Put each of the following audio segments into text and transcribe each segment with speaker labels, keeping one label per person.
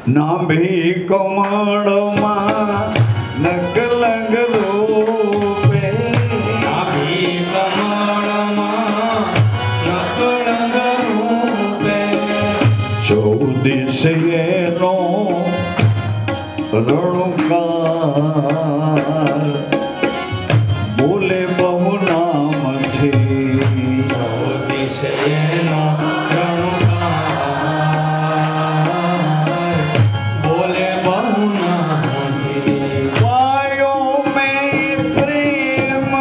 Speaker 1: નાભી કમળમાં નકલંગ રૂપે
Speaker 2: નાભી કમળમાં નકલંગ રૂપે
Speaker 1: ચૌદિશ એનો રણુકાર બોલે બહુ નામથી
Speaker 2: ચૌદિશ એનો રણુકાર બોલે બહુ નામથી
Speaker 1: વાયો મેં પ્રેમ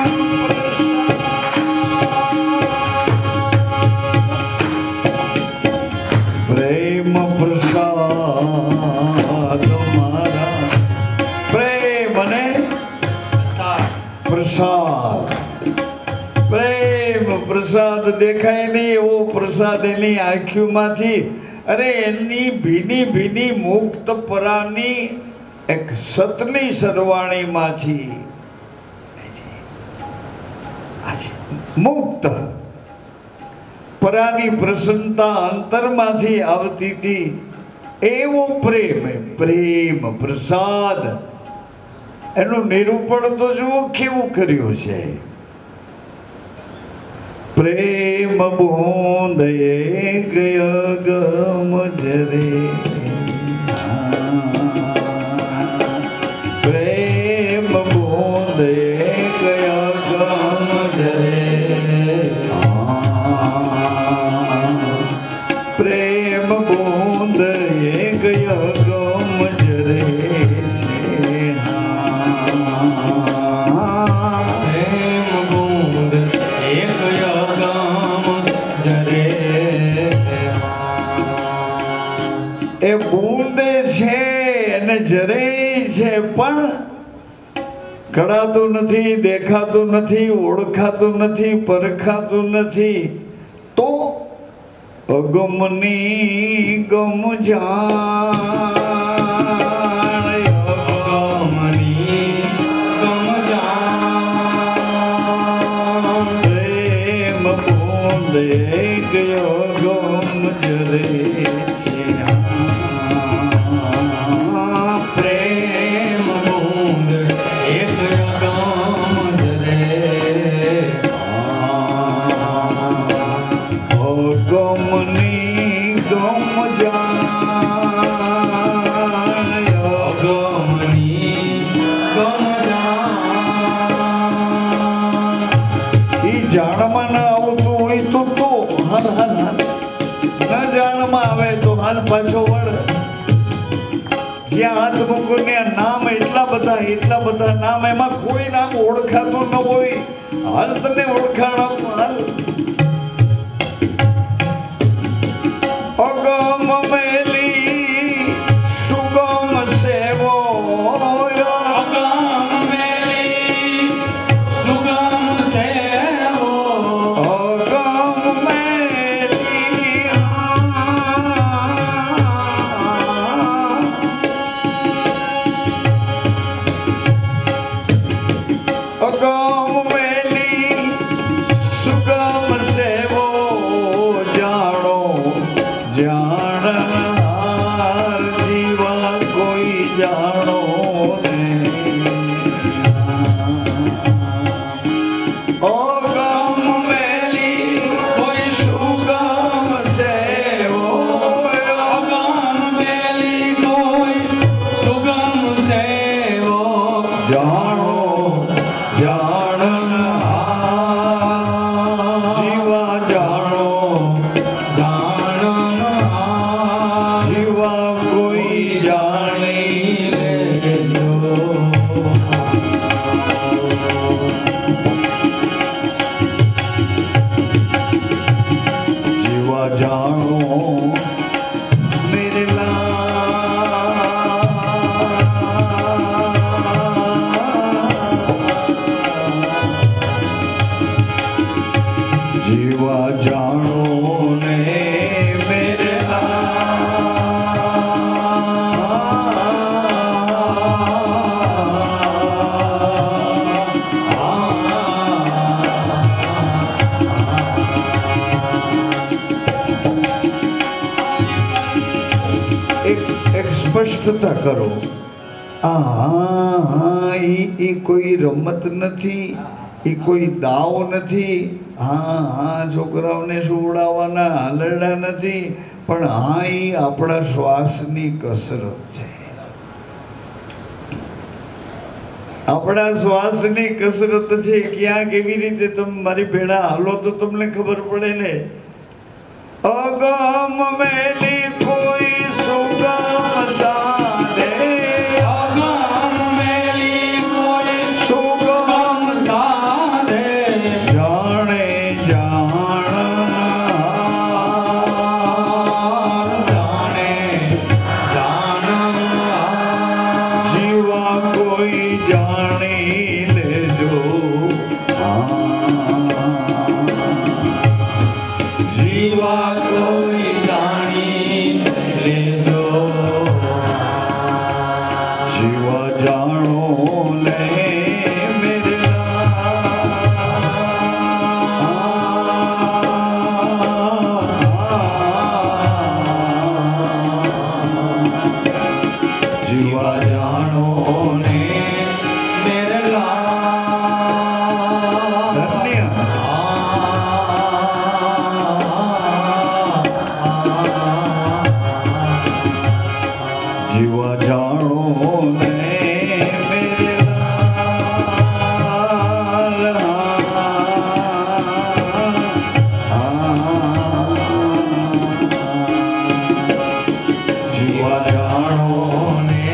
Speaker 1: પ્રેમ પ્રસાદ મારા પ્રેમ અને પ્રસાદ પ્રેમ પ્રસાદ દેખાય નહીં એવો પ્રસાદ એની આંખોમાંથી અરે એની ભીની ભીની મુક્ત પરાની એક સતની સરવાણીમાંથી મુક્ત પરાની પ્રસન્નતા અંતરમાંથી આવતી હતી એવો પ્રેમ પ્રેમ પ્રસાદ એનું નિરૂપણ તો જુઓ કેવું કર્યું છે પ્રેમ બૂંદે ગય ગમ જરે પ્રેમ બૂંદે ગય ગમ જરે પ્રેમ બૂંદ એક ગમ જરે
Speaker 2: પ્રેમ બૂંદ એક ગમ જરે
Speaker 1: એ બૂંદે છે અને જરે છે પણ કળાતું નથી દેખાતું નથી ઓળખાતું નથી પરખાતું નથી તો અગમની ગમ જાણ
Speaker 2: અગમની ગમ જાણ
Speaker 1: પ્રેમ બૂંદે ગયો ગમ જરે
Speaker 2: પ્રેમ બૂંદ એક ગમ જરે
Speaker 1: અગમની ગમ જાણ
Speaker 2: અગમની ગમ જાણ
Speaker 1: ઈ જાણમાં ના આવતું હોય તો હાલ હાલ હાલ ના જાણમાં આવે તો હાલ પાછો વળ જ્યાં હાથ મૂકીને નામ એટલા બધા નામ એમાં કોઈ નામ ઓળખાતું ન હોય હાલ તને ઓળખાણ આપું હાલ અગમ મેલી સુગમ સેવો
Speaker 2: અગમ મેલી સુગમ સેવો
Speaker 1: અગમ મેલી અગમ મેલી સુગમ સેવો જાણો જાણનાર જીવા કોઈ જાણો અગમ મેલી કોઈ સુગમ સેવો
Speaker 2: અગમ મેલી કોઈ સુગમ સેવો
Speaker 1: જાણો જાણનાર જીવા જાણો જીવા કોઈ જાણી લેજો જીવા જાણો મેરે જીવા જાણો ને મેરે એક સ્પષ્ટતા કરો. એ કોઈ રમત નથી, એ કોઈ દાવ નથી. છોકરાઓને સુવડાવવાના હાલરડા નથી, પણ એ આપણા શ્વાસની કસરત છે. આપણા શ્વાસની કસરત છે. ક્યાં કેવી રીતે તમે મારી ભેળા હાલો તો તમને ખબર પડે ને. અગમ મેલી કોઈ સુગમ સાધે,
Speaker 2: અગમ મેલી કોઈ સુગમ સાધે,
Speaker 1: જાણે
Speaker 2: જાણે જાણ
Speaker 1: જીવા કોઈ જાણી લેજો.
Speaker 2: જીવા કોઈ જાણી લેજો.
Speaker 1: જીવા જાણો લે
Speaker 2: જીવા જાણો ને
Speaker 1: જીવા જાણો ને
Speaker 2: જીવા જાણો ને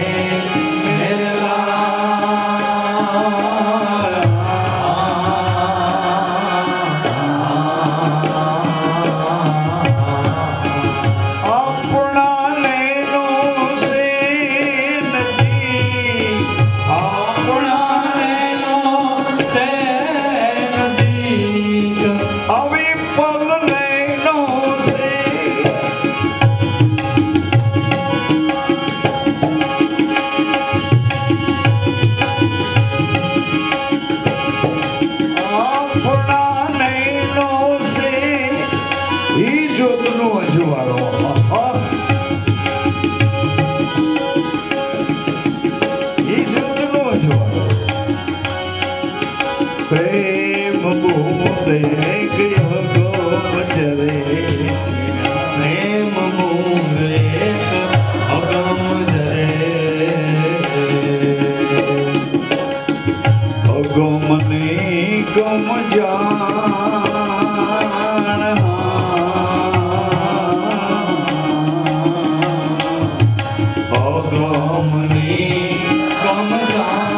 Speaker 2: પ્રેમ બૂંદે ગયો ગોચરે, પ્રેમ બૂંદે અગમ જરે,
Speaker 1: અગમની ગમ જાણ.
Speaker 2: અગમની ગમ જાણ.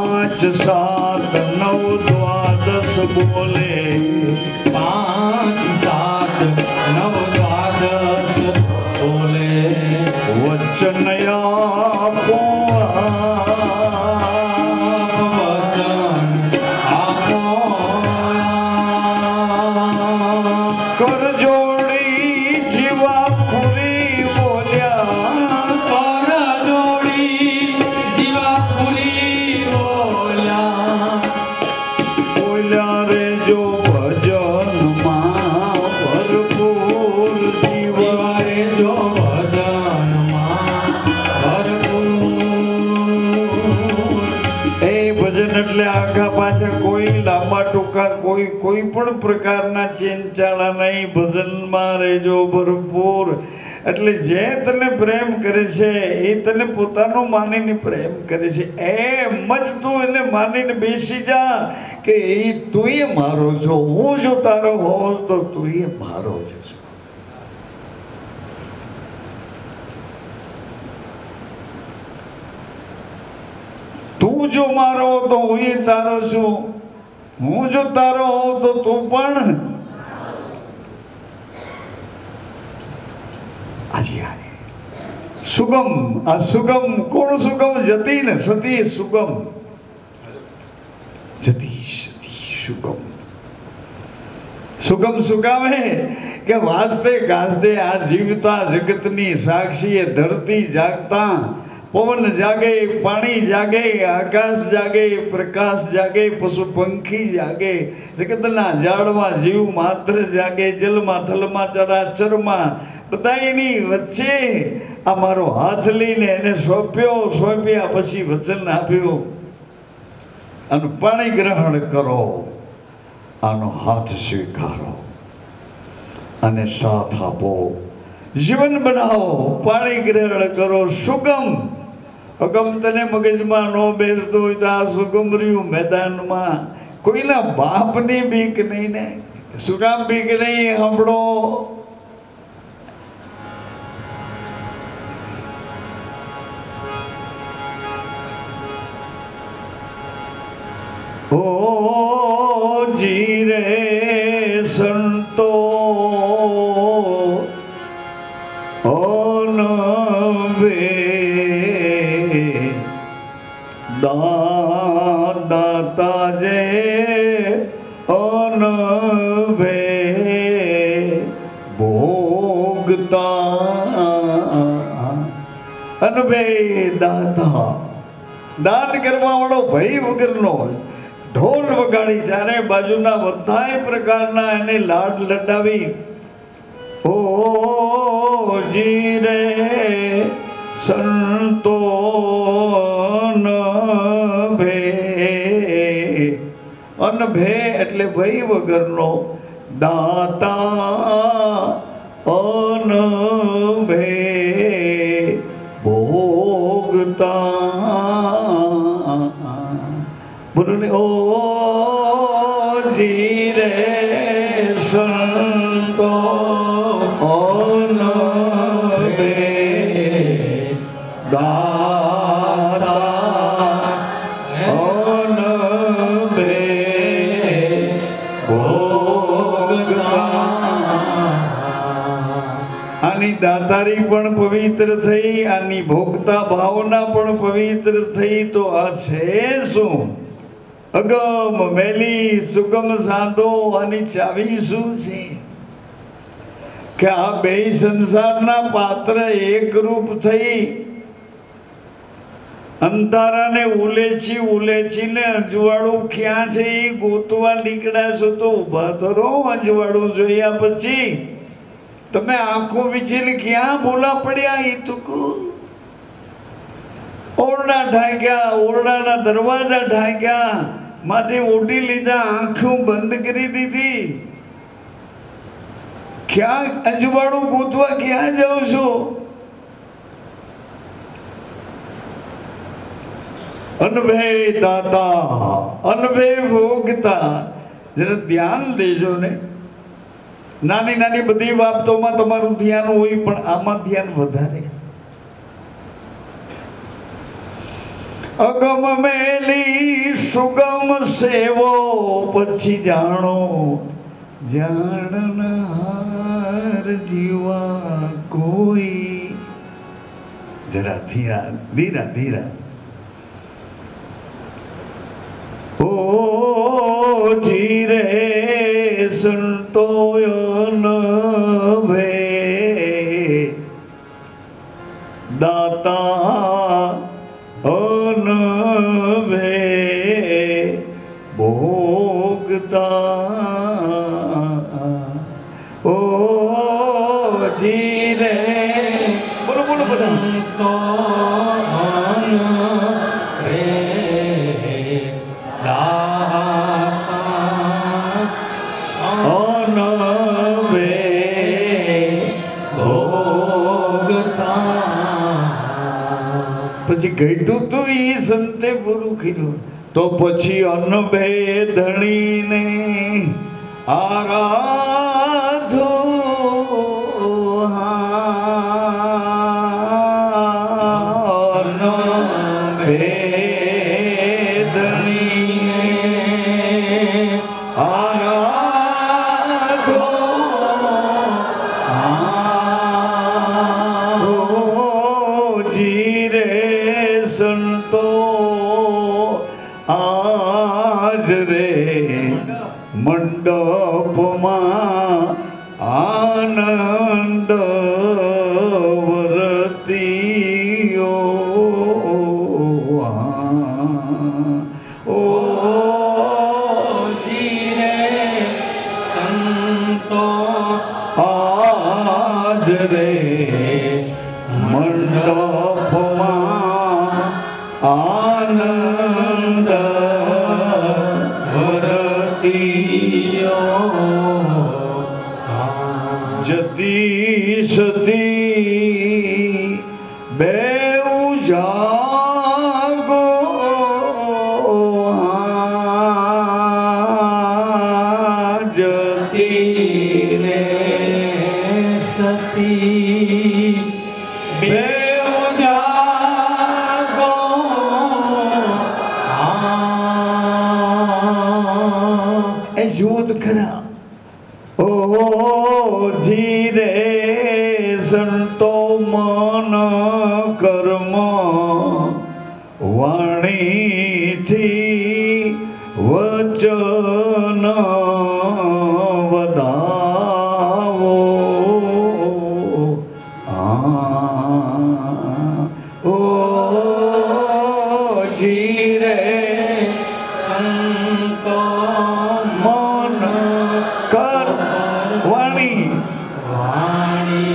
Speaker 1: 5 7 9 દ્વાદશ બોલે
Speaker 2: 5 7 9 દ્વાદશ બોલે
Speaker 1: વચન આપો
Speaker 2: વચન આપો
Speaker 1: કર જોડી જીવા પૂરી બોલ્યા
Speaker 2: કર જોડી જીવા પૂરી બોલ્યા
Speaker 1: બોલ્યા રે જો ભજનમાં ભરપૂર જીવા
Speaker 2: રે જો ભજનમાં ભરપૂર
Speaker 1: એ ભજન એટલે આખા પાછા કોઈ લાંબા ટૂંકા કોઈ પણ પ્રકારના ચેનચાળા નહીં. ભજનમાં રહેજો ભરપૂર એટલે જે તને પ્રેમ કરે છે એ તને પોતાનો માનીને પ્રેમ કરે છે. એમ જ તું એને માનીને બેસી જા કે એ તું એ મારો છો, હું જો તારો હોઉં તો તું એ મારો છો. તું જો મારો તો હું એ તારો છું, હું જો તારો હોઉં તો તું પણ સુગમ. આ સુગમ કોણ સુગમ? જતી ને સતી સુગમ, જતી સતી સુગમ. સુગમ સુગામે કે વાસ્તે ગાસ્તે આ જીવતા જગતની સાક્ષીએ ધરતી જાગતા પવન જાગે, પાણી જાગે, આકાશ જાગે, પ્રકાશ જાગે, પશુ પંખી જાગે, જગતના ઝાડમાં જીવ માત્ર જાગે, જલમાં થલમાં ચરાચરમાં બધાની વચ્ચે આ મારો હાથ લઈને એને સોંપ્યા પછી વચન આપ્યું આનું પાણી ગ્રહણ કરો, આનો હાથ સ્વીકારો અને સાથ આપો, જીવન બનાવો, પાણી ગ્રહણ કરો. સુગમ અગમ તને મગજમાં ન બેસતો હોય તો આ સુગમ રહ્યું મેદાનમાં. કોઈના બાપની બીક નહીં ને. શું કામ બીક નહીં? સાંભળો, ઓ જીરે સંતો અનવે દાતા જે અનવે ભોગતા અનવે દાતા. દાન કરવા વાળો ભય વગરનો હોય. ઢોલ વગાડી જ્યારે બાજુના બધાય પ્રકારના એને લાડ લડાવી ઓ જીરે સંતો અનભે એટલે ભય વગરનો, દાતા અનભે ભોગતા. બોલો ને ઓ જીરે સંતો અનભે દાતા અનભે ભોગતા. આની દાતારી પણ પવિત્ર થઈ, આની ભોગતા ભાવના પણ પવિત્ર થઈ. તો આ છે શું? અગમ મેલી સુગમ સાધો. આની ચાવી શું છે? કે આ બે સંસારના પાત્ર એક રૂપ થઈ અંધારાને ઉલેચીને અજવાળું ક્યાં છે એ ગોતવા નીકળ્યા છો તો ઉભા તો રહો. અજવાળું જોયા પછી તમે આંખો વીંચીને ક્યાં ભૂલા પડ્યા એ તો કહો. ઓરડા ઢાંક્યા, ઓરડાના દરવાજા ઢાંક્યા, માથે ઓઢી લીધા, આંખો બંધ કરી દીધી. ક્યાં અજવાળું ગોતવા ક્યાં જાઓ છો? અનભે દાતા અનભે ભોગતા. જરા ધ્યાન દેજો ને. નાની નાની બધી બાબતોમાં તમારું ધ્યાન હોય પણ આમાં ધ્યાન વધારે. અગમ મેલી સુગમ સેવો પછી જાણો જાણનાર જીવા કોઈ. જરા ધીરા ધીરા ધીરા. ઓ જીરે સંતોયન ભે દાતા અન ભે ભોગતા. ઓ જીરે બોલો બોલો બધા.
Speaker 2: તો
Speaker 1: પછી ઘટ્યું તો એ સંતે પૂરું કર્યું. તો પછી અન્ન બે ધણીને આરાધો. અન્ન બે ધણીને આરાધો. આજ રે મંડપમાં આનંદ વરતીયો. ઓ
Speaker 2: જીરે સંતો
Speaker 1: આજ રે મંડપમાં આનંદ વરતીયો. જતી સતી બેઉ જાગો. જતી
Speaker 2: રે સતી
Speaker 1: બેઉ જાગો. એ જુઓ તો ખરા. ઓ ધીરે સંતો મન કર્મ વાણીથી વચન વધાવો. ઓ ધીરે
Speaker 2: સંતો
Speaker 1: મન કર વાણી
Speaker 2: વાણીથી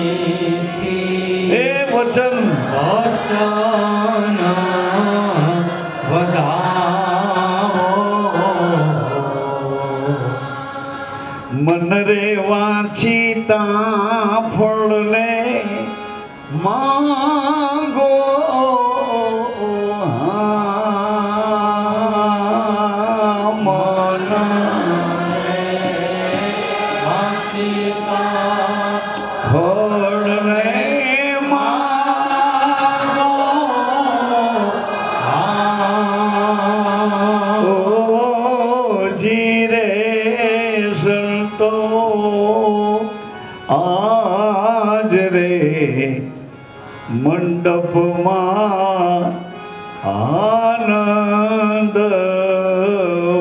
Speaker 1: એ વચન
Speaker 2: વચન વધાવો.
Speaker 1: મન રે વાંચીતા ફળ લે માંગો. મન ફળ લે માંગો. ઓ જીરે સંતો આજ રે મંડપમાં આનંદ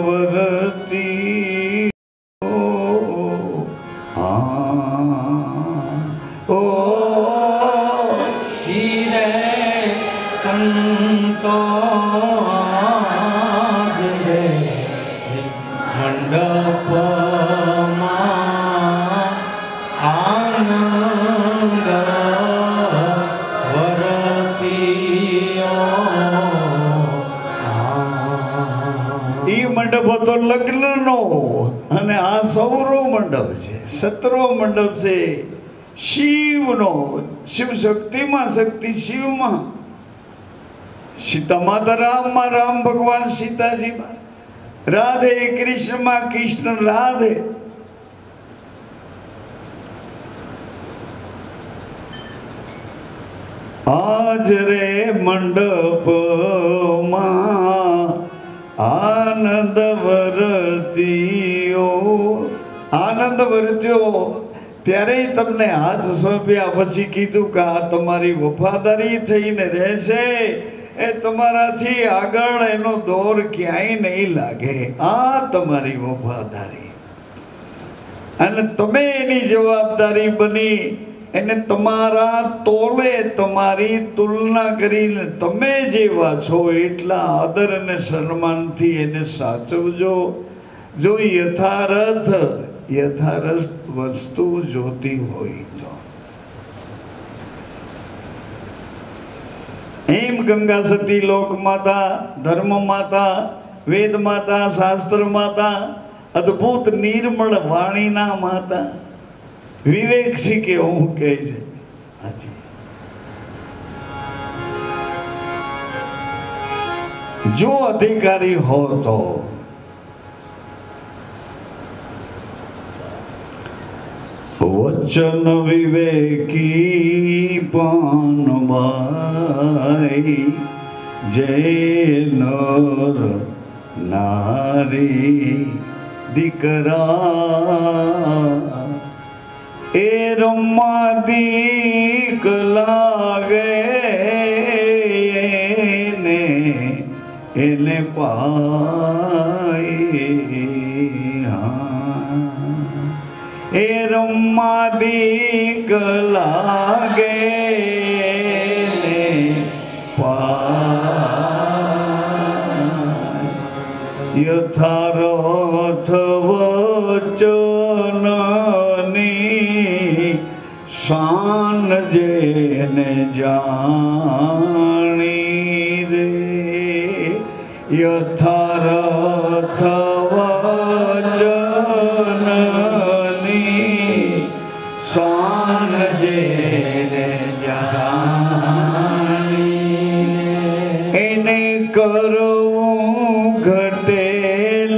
Speaker 1: વરતી. ઓ
Speaker 2: જીરે સંતો આજ રે મંડપમાં આનંદ વરતીયો.
Speaker 1: ઈ મંડપ હતો લગ્નનો અને આ સૌરો મંડપ છે, સતરો મંડપ છે શિવનો. શિવ શક્તિમાં, શક્તિ શિવમાં, સીતા માતા રામમાં, રામ ભગવાન સીતાજીમાં, રાધે કૃષ્ણમાં, કૃષ્ણ રાધે. આજ રે મંડપમાં આનંદ વરત્યો, આનંદ વર્ત્યો ત્યારે તમને હાથ સોંપ્યા પછી કીધું કે આ તમારી વફાદારી થઈને રહેશે, એ તમારાથી આગળ એનો દોર ક્યાંય નહીં લાગે, આ તમારી વફાદારી. અને તમે એની જવાબદારી બની એને તમારા તોલે તમારી તુલના કરીને તમે જેવા છો એટલા આદર અને સન્માનથી એને સાચવજો. જો યથાર્થ વસ્તુ જોતી હોય તો. એમ ગંગા સતી લોક માતા, ધર્મ માતા, વેદ માતા, શાસ્ત્ર માતા, અદ્ભુત નિર્મળ વાણીના માતા, વિવેક શીખે હું કહે છે. જો અધિકારી હો તો વચન વિવેકી પાનબાઈ, જય નર નારી દીકરા, એ રમવા દીક લાગે એને પાઈ, એ રમવા દીક લાગે પાઈ, યથાર્થ વચનની શાન જેને જાણી રે, યથાર્થ વચનની શાન જેને જાણી, એને કરવું ઘટે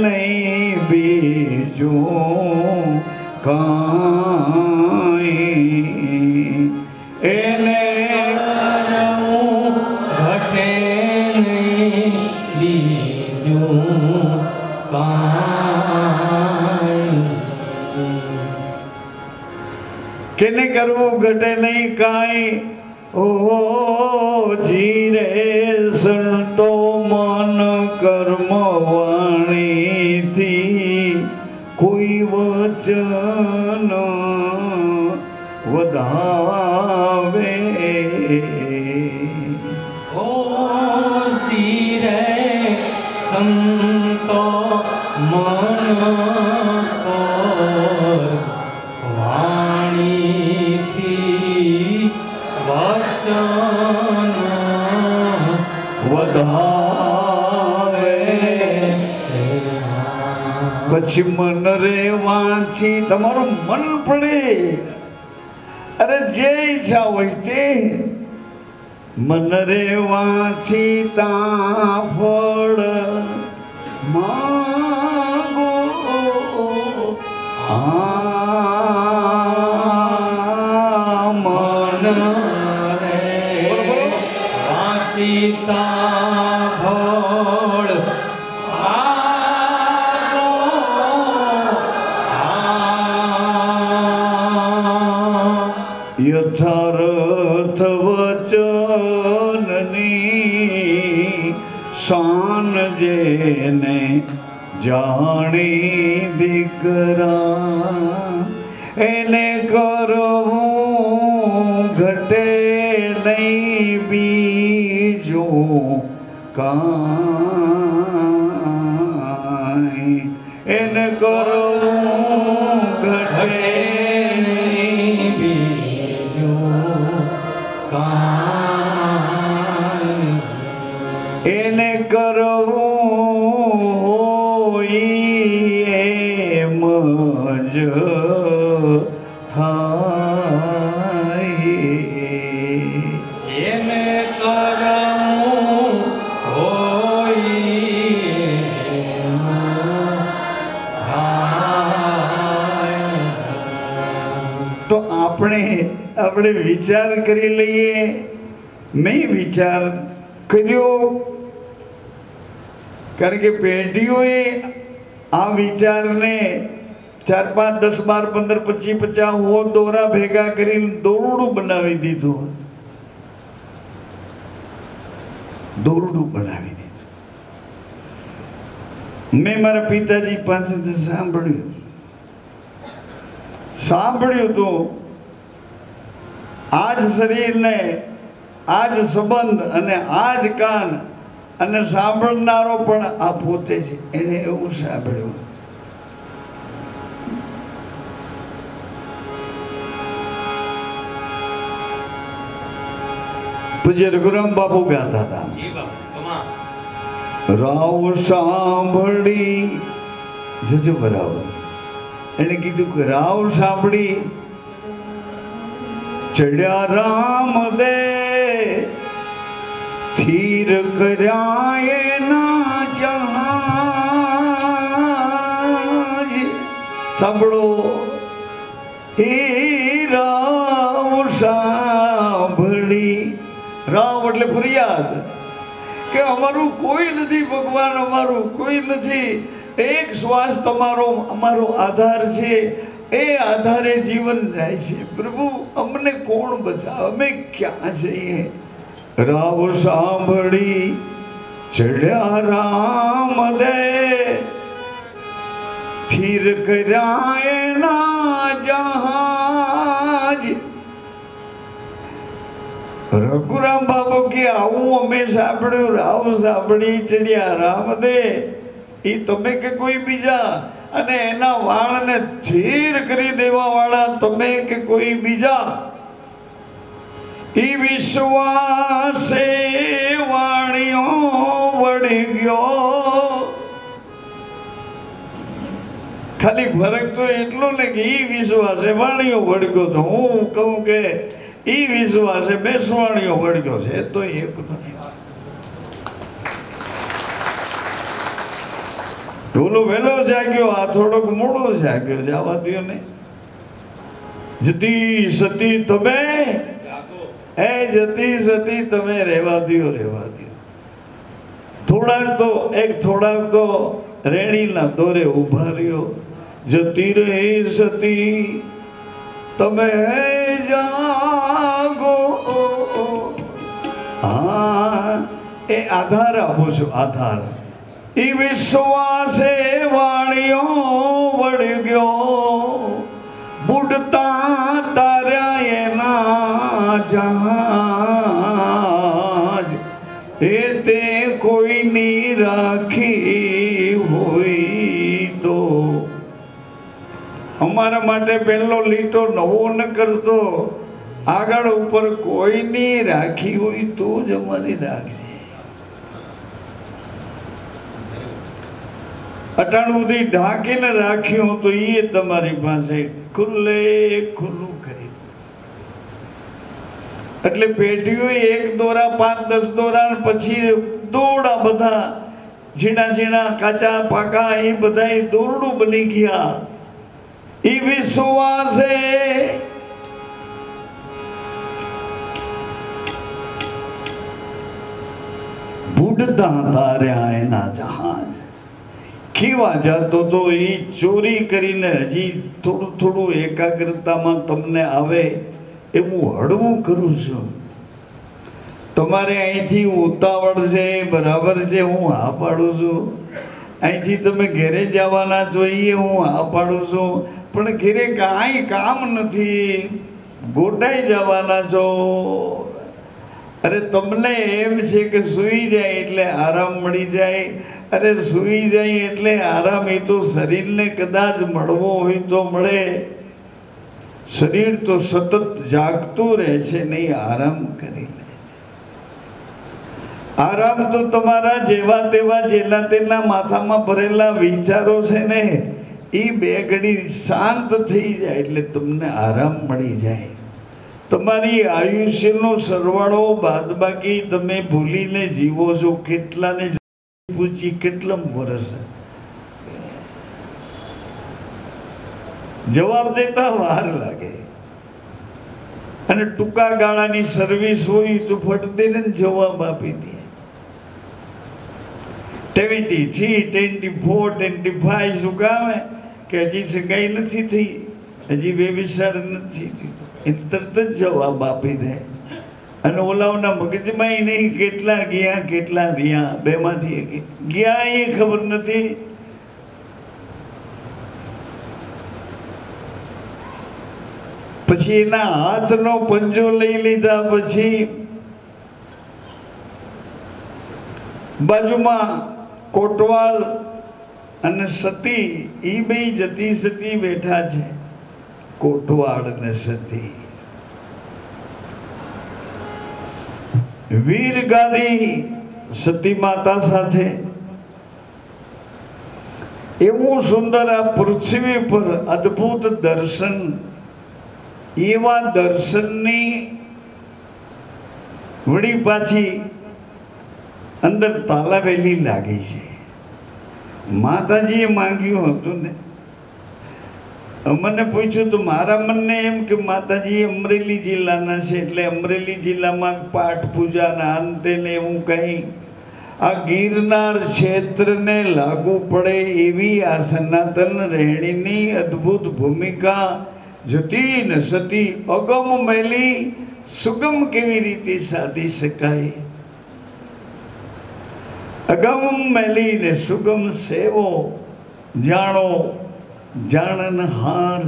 Speaker 1: નહીં બીજું કાંઈ, એને કરવું ઘટે નહીં બીજું કાંઈ, કેને કરવું ઘટે નહીં કાંઈ. ઓ જીરે સંતો મન કર્મ વાણીથી કોઈ વચન વધાવે,
Speaker 2: ઓ શિરે સંતો મન વાણીથી વચન
Speaker 1: વધાવે. પછી મન રે વાંચી તમારું મન પડે, અરે જે ઈચ્છા હોય તે મન રે વાંચી તા ફળ માંગો, મન રે વાંચી તા ફળ યથાર્થ વચનની શાન જેને જાણી દીકરા, એને કરવું ઘટે નહીં બીજું કાંઈ, એને કરવું ઘટે નહીં બીજું કાંઈ, એને કરવું હોય એમ જ થાય, એને કરવું હોય એમ થાય. તો આપણે વિચાર કરી લઈએ. મેં વિચાર કર્યો કારણ કે પેઢીઓએ આ વિચારને 4, 5, 10, 12, 15, 25, 50 દોરા ભેગા કરીને દોરડું બનાવી દીધું. દોરડું બનાવી દીધું. મેં મારા પિતાજી પાસેથી સાંભળ્યું તો આજ શરીરને, આજ સંબંધ અને આજ કાન અને સાંભળનારો પણ આ પોતે છે. એને એવું સાંભળ્યું. પૂજ્ય રઘુરામ બાપુ ગાતા હતા, રાવ સાંભળી જજો બરાબર. એને કીધું કે રાવ સાંભળી ચડ્યા રામ દે સ્થિર કર્યા એના જહાજ. સાંભળો એ રાવ સાંભળી. રામ એટલે ફરિયાદ કે અમારું કોઈ નથી ભગવાન, અમારું કોઈ નથી. એક શ્વાસ તમારો અમારો આધાર છે. એ આધારે જીવન જાય છે. પ્રભુ અમને કોણ બચાવે? અમે ક્યાં જઈએ? રાવ સાંભળી ચડ્યા રામ દે સ્થિર કર્યા એના જહાજ. રઘુરામ બાબુ કે આવું અમે સાંભળ્યું. રાવ સાંભળી ચડ્યા રામ દે. એ તમે કે કોઈ બીજા? અને એના વાળને સ્થિર કરી દેવા વાળા તમે કે કોઈ બીજા? ઈ વિશ્વાસે વાણીઓ વળી ગયો. ખાલી ફરક તો એટલો ને કે ઈ વિશ્વાસે વાણીઓ વળગ્યો. તો હું કહું કે ઈ વિશ્વાસે બેસવાણીઓ વળગ્યો છે તો એક નથી. ઢોલો વહેલો જાગ્યો, આ થોડોક મોડો જાગ્યો. જવા દો ને. જતી સતી તમે, એ જતી સતી તમે રહેવા દો, રહેવા દો. થોડાક તો રેણીના દોરે ઉભા રહ્યો. જતી રહી સતી તમે જાગો. હા, એ આધાર આપો છો, આધાર. ઈ વિશ્વાસે વાણીઓ વળી ગયો. બુડતા તાર્યા એના જહાજ. એ તે કોઈની રાખી હોય તો. અમારા માટે પહેલો લીટો નવો ન કરતો. આગળ ઉપર કોઈની રાખી હોય તો જ અમારી રાખજે. અટાણું સુધી ઢાંકીને રાખ્યું તો એ તમારી પાસે ખુલ્લે ખુલ્લું કરી. એટલે પેઢીઓ 1 દોરા 5, 10 દોરા પછી દોડા બધા ઝીણા ઝીણા કાચા પાકા એ બધા દોરડું બની ગયા. એ વિશ્વાસે બુડતા તાર્યા એના જહાજ. કેવા જાતો તો એ ચોરી કરીને હજી થોડું થોડું એકાગ્રતામાં તમને આવે એવું હળવું કરું છું. તમારે અહીંથી ઉતાવળ છે, બરાબર છે, હું હા પાડું છું. અહીંથી તમે ઘરે જવાના જોઈએ, હું હા પાડું છું. પણ ઘરે કાંઈ કામ નથી, ગોટાઈ જવાના છો. અરે તમને એમ છે કે સૂઈ જાય એટલે આરામ મળી જાય. અરે સૂઈ જાય એટલે આરામ એ તો શરીરને કદાચ મળવો હોય તો મળે. શરીર તો સતત જાગતું રહે છે, નહીં આરામ કરી લે. આરામ તો તમારા જેવા તેવા જેના તેના માથામાં ભરેલા વિચારો છે ને, એ 2 ઘડી શાંત થઈ જાય એટલે તમને આરામ મળી જાય. તમારી આયુષ્યનો સરવાળો બાદબાકી તમે ભૂલીને જીવો છો. કેટલાને પૂછી કેટલા વર્ષ જવાબ દેતા વાર લાગે. અને ટૂંકા ગાળાની સર્વિસ હોય તો ફટ દઈને જવાબ આપી દે. 23, 24, 25 શું કામ કે હજી સગાઈ નથી થઈ, હજી બેબીસાર નથી થયું. એ તરત જ જવાબ આપી દે. અને ઓલાઓના મગજમાં નહીં કેટલા ગયા કેટલા રહ્યા, બેમાંથી ગયા એ ખબર નથી. પછી એના હાથનો પંજો લઈ લીધા. પછી બાજુમાં કોટવાલ અને સતી એ બે જતી સતી બેઠા છે. કોટવાળ ને સતી વીર ગાદી સતી માતા સાથે એવું સુંદર આ પૃથ્વી પર અદ્ભુત દર્શન. એવા દર્શનની વળી પાછી અંદર તાલાવેલી લાગી છે. માતાજીએ માંગ્યું હતું ને, મને પૂછ્યું તો મારા મનને એમ કે માતાજી અમરેલી જિલ્લાના છે એટલે અમરેલી જિલ્લામાં પાઠ પૂજાના અંતે ને એવું કંઈ આ ગિરનાર ક્ષેત્રને લાગુ પડે એવી આ સનાતન રહેણીની અદ્ભુત ભૂમિકા જતી ને સતી અગમ મેલી સુગમ કેવી રીતે સાધી શકાય. અગમ મેલી ને સુગમ સેવો જાણો જાણનહાર.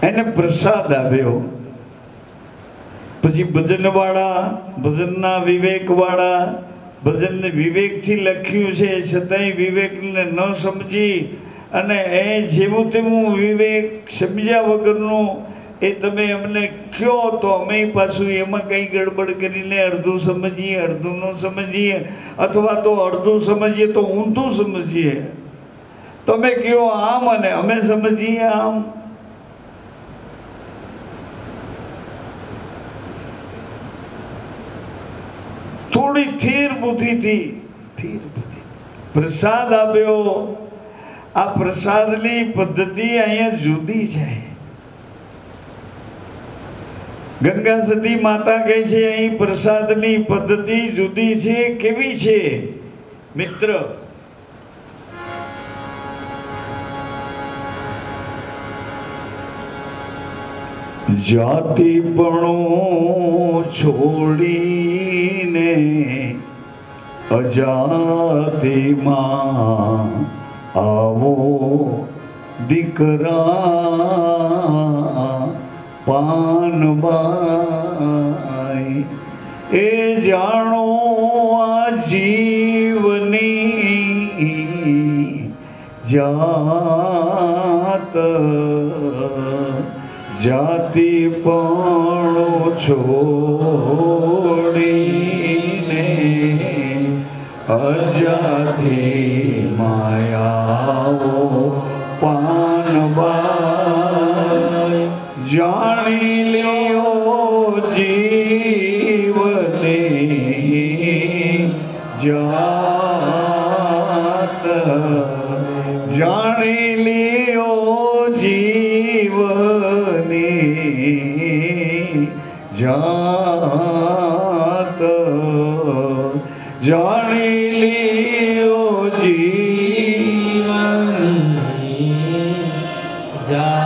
Speaker 1: એને પ્રસાદ આવ્યો. પછી ભજનવાળા, ભજનના વિવેકવાળા, ભજનને વિવેકથી લખ્યું છે છતાંય વિવેકને ન સમજી અને એ જેવું તેવું વિવેક સમજ્યા વગરનું એ તમે અમને કહો તો અમે પાછું એમાં કંઈ ગડબડ કરીને અડધું સમજીએ અડધું ન સમજીએ, અથવા તો અડધું સમજીએ તો ઊંધું સમજીએ. તમે કહો આમ અને અમે સમજીએ આમ. થોડી થીર બુદ્ધિથી પ્રસાદ આપ્યો. આ પ્રસાદની પદ્ધતિ અહીંયા જુદી છે. ગંગા સતી માતા કહે છે અહીં પ્રસાદની પદ્ધતિ જુદી છે. કેવી છે મિત્ર? જાતિપણું છોડીને અજાતિમાં આવો દીકરા પાનબાઈ. એ જાણો આ જીવની જાત, જાતિપણો છોડીને અજાતિ માયાઓ પાનબાઈ. જાણી લ્યો જીવની જાત, જાણી લ્યો જીવની જાત, જાણી લ્યો જીવની
Speaker 2: જાત.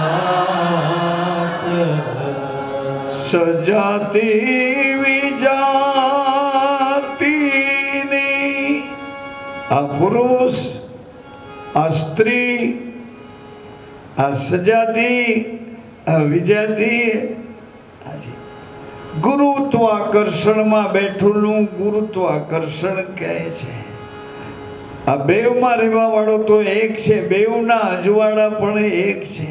Speaker 1: સજાતી વિજાતિની આ પુરુષ, આ સ્ત્રી, આ સજાતી, આ વિજાતી. ગુરુત્વાકર્ષણમાં બેઠેલું ગુરુત્વાકર્ષણ કહે છે. આ બેવમાં રહેવા વાળો તો એક છે, બેવના અજવાળા પણ એક છે.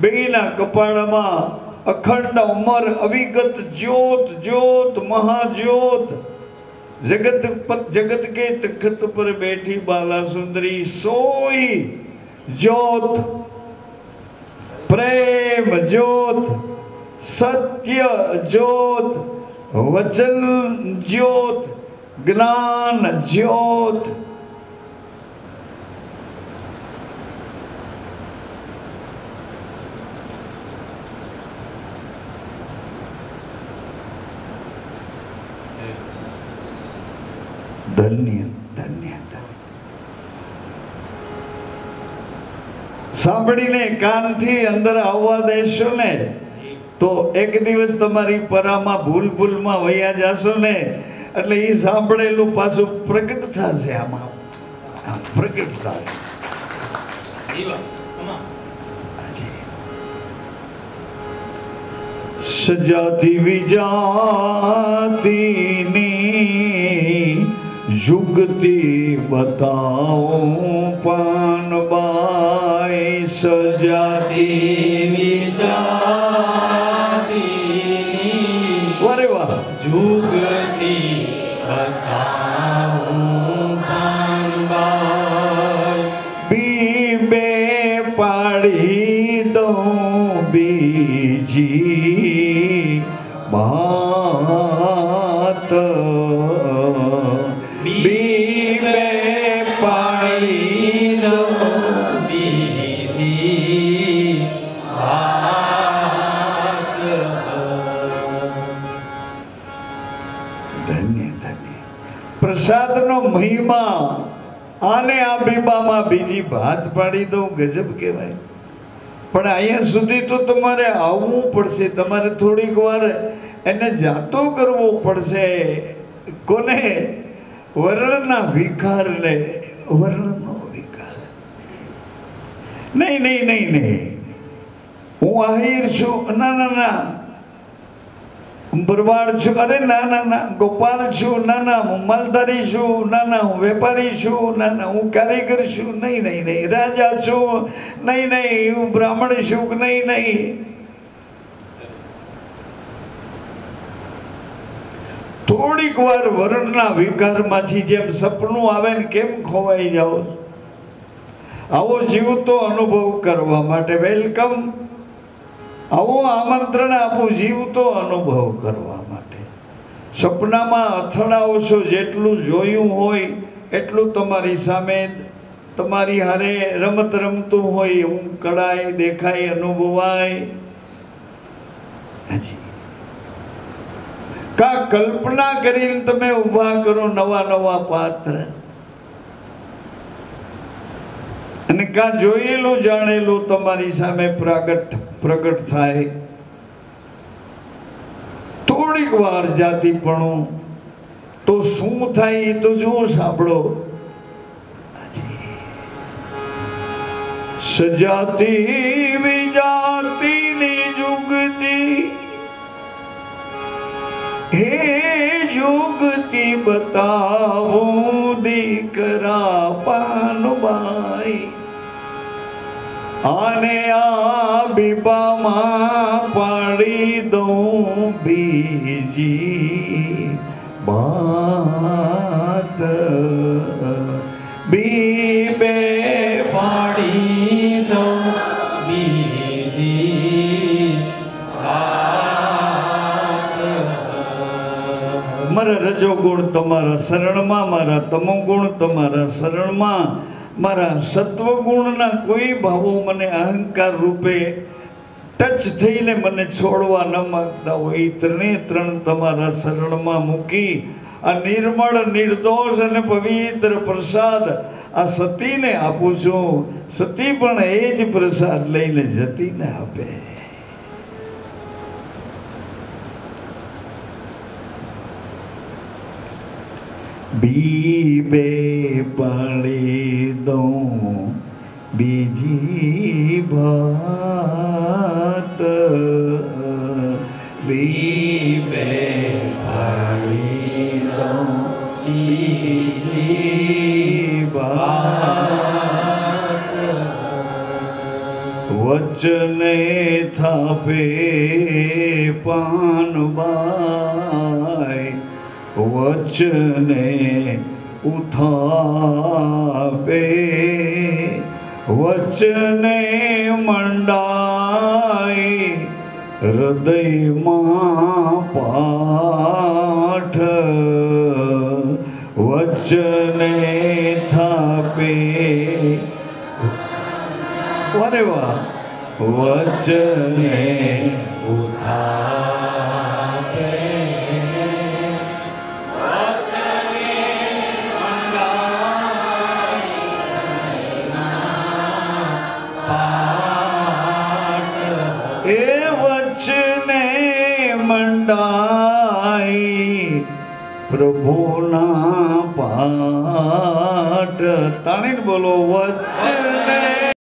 Speaker 1: બેના કપાળમાં અખંડ અમર અવિગત જ્યોત, જ્યોત મહાજ્યોત. जगत के तख्त पर बैठी बाला सुंदरी सोई ज्योत, प्रेम ज्योत, सत्य ज्योत, वचन ज्योत, ज्ञान ज्योत. ધન્ય ધન્ય સાંભળીને કાનથી અંદર આવવા દેશો ને તો એક દિવસ તમારી પરામાં ભૂલમાં વયા જાશો ને એટલે એ સાંભળેલું પાછું પ્રગટ થશે આમાં પ્રગટ થાય સજાતી વિજાતીની યુગતી બતાવું પાનબાઈ સજાતી
Speaker 2: વિજાતીની
Speaker 1: વારે વાહ
Speaker 2: યુગતી બતાવું પાનબાઈ
Speaker 1: બીબે પાડી દઉં બીજી વાત
Speaker 2: બીબે પાડી દઉં બીજી વાત
Speaker 1: ધન્ય ધન્ય પ્રસાદનો મહિમા આને આ બીબામાં બીજી ભાત પાડી દઉં ગજબ કહેવાય પણ અહીંયા સુધી તો તમારે આવવું પડશે તમારે થોડીક વાર એને જાતો કરવો પડશે કોને વર્ણના વિકારને વર્ણનો વિકાર નહીં નહીં નહીં નહીં હું આહિર છું ના ના ના ભરવાડ છું અરે ના ના ના ગોપાલ છું ના ના હું માલધારી છું ના ના હું વેપારી છું ના ના હું કારીગર છું નહીં નહીં નહીં રાજા છું નહીં નહીં હું બ્રાહ્મણ છું નહીં નહીં થોડીક વાર વર્ણના વિકારમાંથી જેમ સપનું આવે ને કેમ ખોવાઈ જાઓ આવો જીવતો અનુભવ કરવા માટે વેલકમ આવો આમંત્રણ આપું જીવતો અનુભવ કરવા માટે સપનામાં અથડાવશો જેટલું જોયું હોય એટલું તમારી સામે તમારી હારે રમત રમતું હોય એવું કળાય દેખાય અનુભવાય કા કલ્પના કરીને તમે ઊભા કરો નવા નવા પાત્ર અને કા જોયેલું જાણેલું તમારી સામે પ્રગટ થાય થોડીક વાર જાતિપણું તો શું થાય એ તો જુઓ સાંભળો સજાતી વિજાતીની જુગતી હે યુગતી બતાવું દીકરા પાનબાઈ આને આ બીબામાં પાડી દઉં બીજી વાત બીબે
Speaker 2: પાડી દઉં બીજી
Speaker 1: મારા રજોગુણ તમારા શરણમાં મારા તમોગુણ તમારા શરણમાં મારા સત્વગુણના કોઈ ભાવો મને અહંકાર રૂપે ટચ થઈને મને છોડવા ન માંગતા હોય ત્રણે ત્રણ તમારા શરણમાં મૂકી આ નિર્મળ નિર્દોષ અને પવિત્ર પ્રસાદ આ સતીને આપું છું સતી પણ એ જ પ્રસાદ લઈને જતીને આપે બીબે પાડી દઉં બીજી વાત બીબે પાડી દઉં બીજી વાત વચને થાપે પાનબાઈ વચને ઉથાપે વચને મંડાઈ હૃદયમાં પાઠ વચને થાપે વારે વાહ વચને ઉથાપે પ્રભુના પાઠ તાણીને બોલો વચને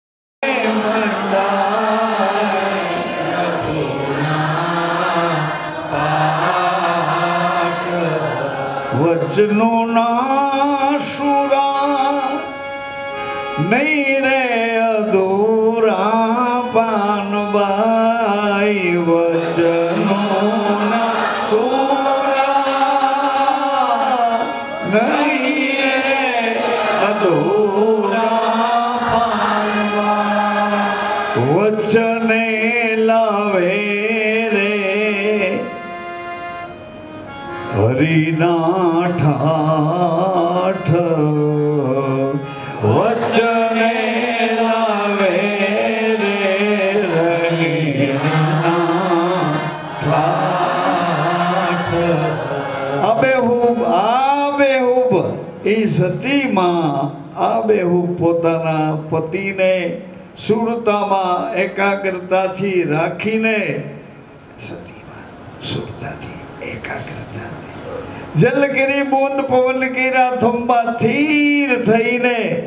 Speaker 1: વચનો ના સુરા નહીં રે અધૂરા પાનબાઈ વચનો ના સુરા નહીં રે અધૂરા પાનબાઈ વચને લાવે હરિના ઠાઠ વચને લાવે રે હરિના ઠાઠ આબેહૂબ એ સતીમાં આબેહૂબ પોતાના પતિને સુરતામાં એકાગ્રતાથી રાખીને સતીમાં સુરતાથી એકાગ્રતા જલગીરી બુંદ પવન કીરા થંભા થીર થઈને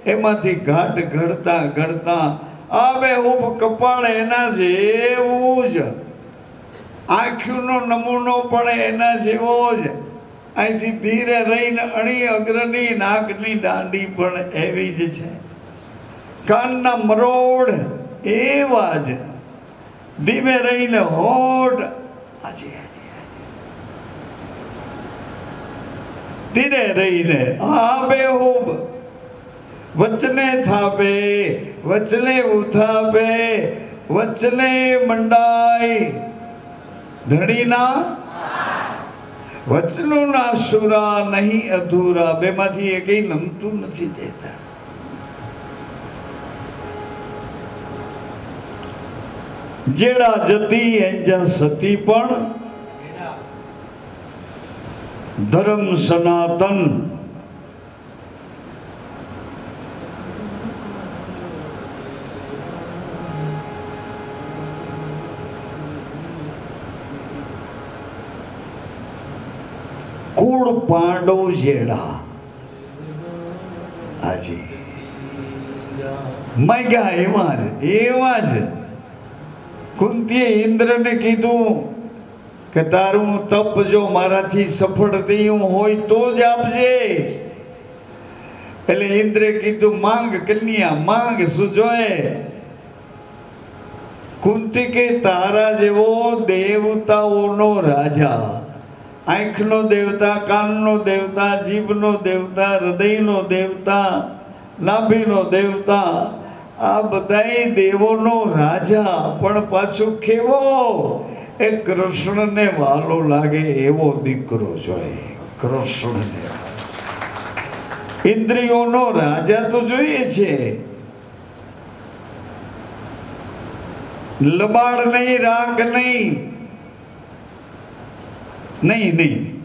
Speaker 1: એમાંથી ઘાટ ઘડતા ઘડતા આબેહૂબ કપાળ એના જેવું જ આંખનો નમૂનો પણ એના જેવો જ અહીંથી ધીરે રહીને અણી અગ્રની નાકની દાંડી પણ એવી જ છે કાનના મરોડ એવા જ ધીમે રહીને હોઠ આજે ધીરે રહીને આબેહૂબ વચને થાપે વચને ઉથાપે વચને મંડાય ધણીના વચનોના સુરા નહીં અધૂરા બેમાંથી એ કઈ નમતું નથી દેતા જેડા જતી એંજા સતી પણ ધર્મ સનાતન કુળ પાંડવ જેડા આજે મગ્યા એવા જ કુંતીએ ઇન્દ્રને કીધું કે તારું તપ જો મારાથી સફળ થયું હોય તો જ આપજે એટલે ઇન્દ્રે કીધું માંગ કન્યા માંગ શું જોઈએ કુંતી કે તારા જેવો દેવતાઓનો રાજા આંખનો દેવતા કાનનો દેવતા જીભનો દેવતા હૃદયનો દેવતા નાભીનો દેવતા આ બધાય દેવોનો રાજા પણ પાછું કેવો એ કૃષ્ણને વાલો લાગે એવો દીકરો જોઈએ કૃષ્ણને ઇન્દ્રિયોનો રાજા તો જોઈએ છે લબાડ નહીં રાગ નહીં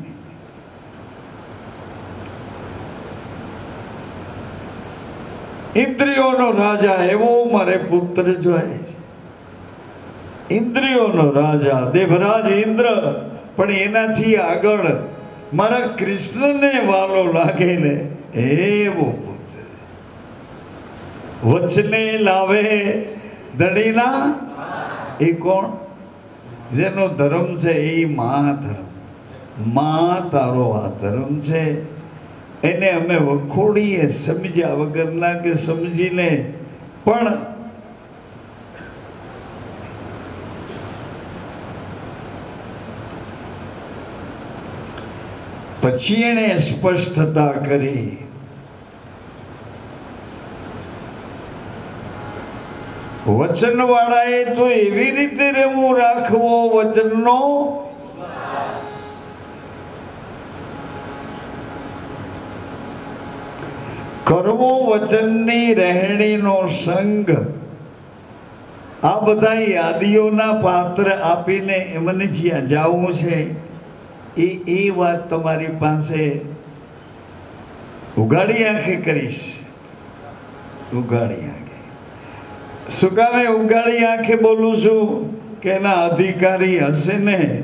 Speaker 1: ઇન્દ્રિયોનો રાજા એવો મારે પુત્ર જોઈએ ઇન્દ્રિયોનો રાજા દેવરાજ ઇન્દ્ર પણ એનાથી આગળ મારા કૃષ્ણને વાલો લાગે ને એવો પુત્ર વચને લાવે ધણીના એ કોણ જેનો ધર્મ છે એ મહાધર્મ માં તારો આ ધર્મ છે એને અમે વખોડીએ સમજ્યા વગરના કે સમજીને પણ પછી એને સ્પષ્ટતા કરી વચન વાળાએ તો એવી રીતે રહેવું રાખવો વચનનો કરવો વચનની રહેણીનો સંગ આ બધા યાદીઓના પાત્ર આપીને એમને જ્યાં જવું છે એ વાત તમારી પાસે ઉગાડી આંખે કરીશ ઉગાડી આંખે શું કામે ઉગાડી આંખે બોલું છું કે એના અધિકારી હશે ને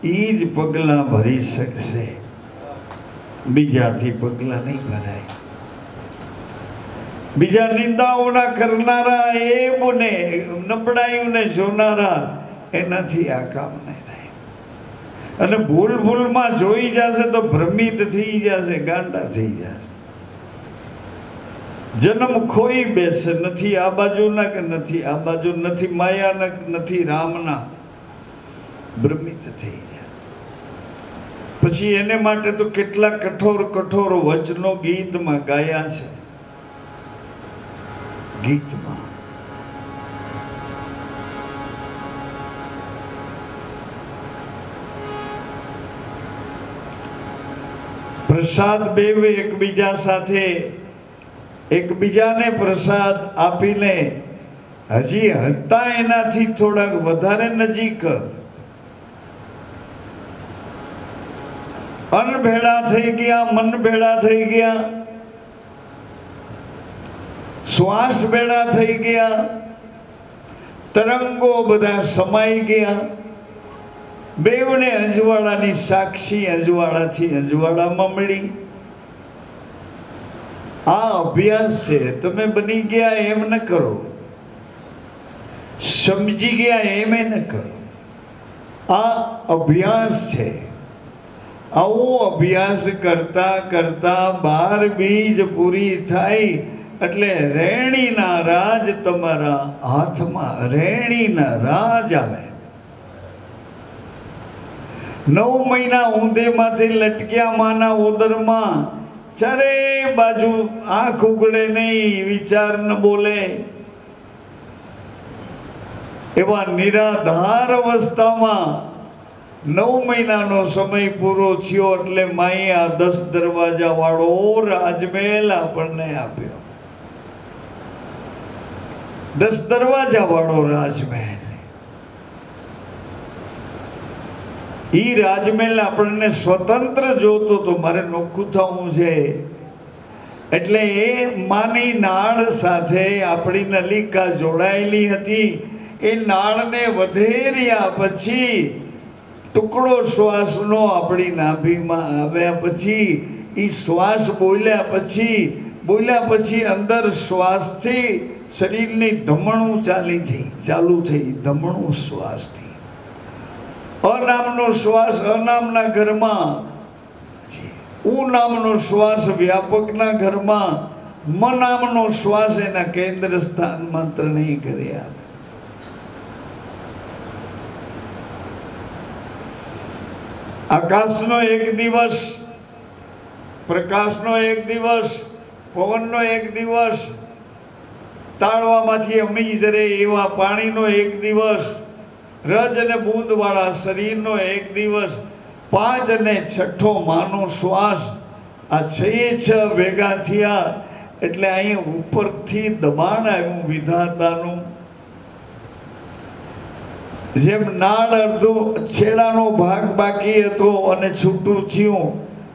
Speaker 1: એ જ પગલાં ભરી શકશે બીજાથી પગલા નહીં ભરાય. બીજા નિંદાઓના કરનારા એ બને નબળાઈઓને જોનારા એનાથી આ કામ નહીં થાય. અને ભૂલમાં જોઈ જશે તો ભ્રમિત થઈ જશે, ગાંડા થઈ જશે. જન્મ ખોઈ બેસે, નથી આ બાજુના કે નથી આ બાજુ, નથી માયાના કે નથી રામના, ભ્રમિત થઈ જાય. પછી એને માટે તો કેટલા કઠોર કઠોર વચનો ગીતમાં ગાયા છે. ગીતમાં પ્રસાદ બેવ એકબીજા સાથે એકબીજાને પ્રસાદ આપીને હજી હતા એનાથી થોડાક વધારે નજીક અન્ન ભેળા થઈ ગયા, મન ભેળા થઈ ગયા, શ્વાસ ભેળા થઈ ગયા, તરંગો બધા સમાઈ ગયા. બેવને અજવાળાની સાક્ષી અજવાળાથી અજવાળામાં મળી. આ અભ્યાસ છે. તમે બની ગયા એમ ન કરો, સમજી ગયા એમ ન કરો. આ અભ્યાસ છે. આવો અભ્યાસ કરતા કરતા 12 બીજ પૂરી થાય એટલે રેણીના રાજ તમારા હાથમાં, રેણીના રાજ આવે. 9 મહિના ઊંધેમાંથી લટક્યા માના ઉદરમાં, ચારે બાજુ આંખ ઉગડે નહીં, વિચાર ન બોલે, એવા નિરાધાર અવસ્થામાં 9 મહિનાનો સમય પૂરો થયો એટલે માએ આ 10 દરવાજા વાળો રાજમહેલ આપણને આપ્યો. 10 દરવાજા વાળો રાજમહેલ. ઈ રાજમહેલ આપણને સ્વતંત્ર જોતો તો મારે નોખું થવું છે એટલે એ માની નાળ સાથે આપણી નલિકા જોડાયેલી હતી. એ નાળને વધેર્યા પછી ટુકડો શ્વાસનો આપણી નાભીમાં આવ્યા પછી એ શ્વાસ બોલ્યા પછી અંદર શ્વાસથી શરીરની ધમણું ચાલુ થઈ. ધમણું શ્વાસથી અનામનો શ્વાસ અનામના ઘરમાં, ઉ નામનો શ્વાસ વ્યાપકના ઘરમાં, મ નામનો શ્વાસ એના કેન્દ્ર સ્થાનમાં ત્રણેય કર્યા. આકાશનો એક દિવસ, પ્રકાશનો એક દિવસ, પવનનો એક દિવસ, તાળવામાંથી અમી જરે એવા પાણીનો એક દિવસ, રજ અને બૂંદ વાળા શરીરનો એક દિવસ, 5 અને 6 માનો શ્વાસ, આ 6 ભેગા થયા એટલે અહીં ઉપરથી દબાણ આવ્યું વિધાતાનું. જેમ નાળ અડધો છેડાનો ભાગ બાકી હતો અને છૂટું થયું,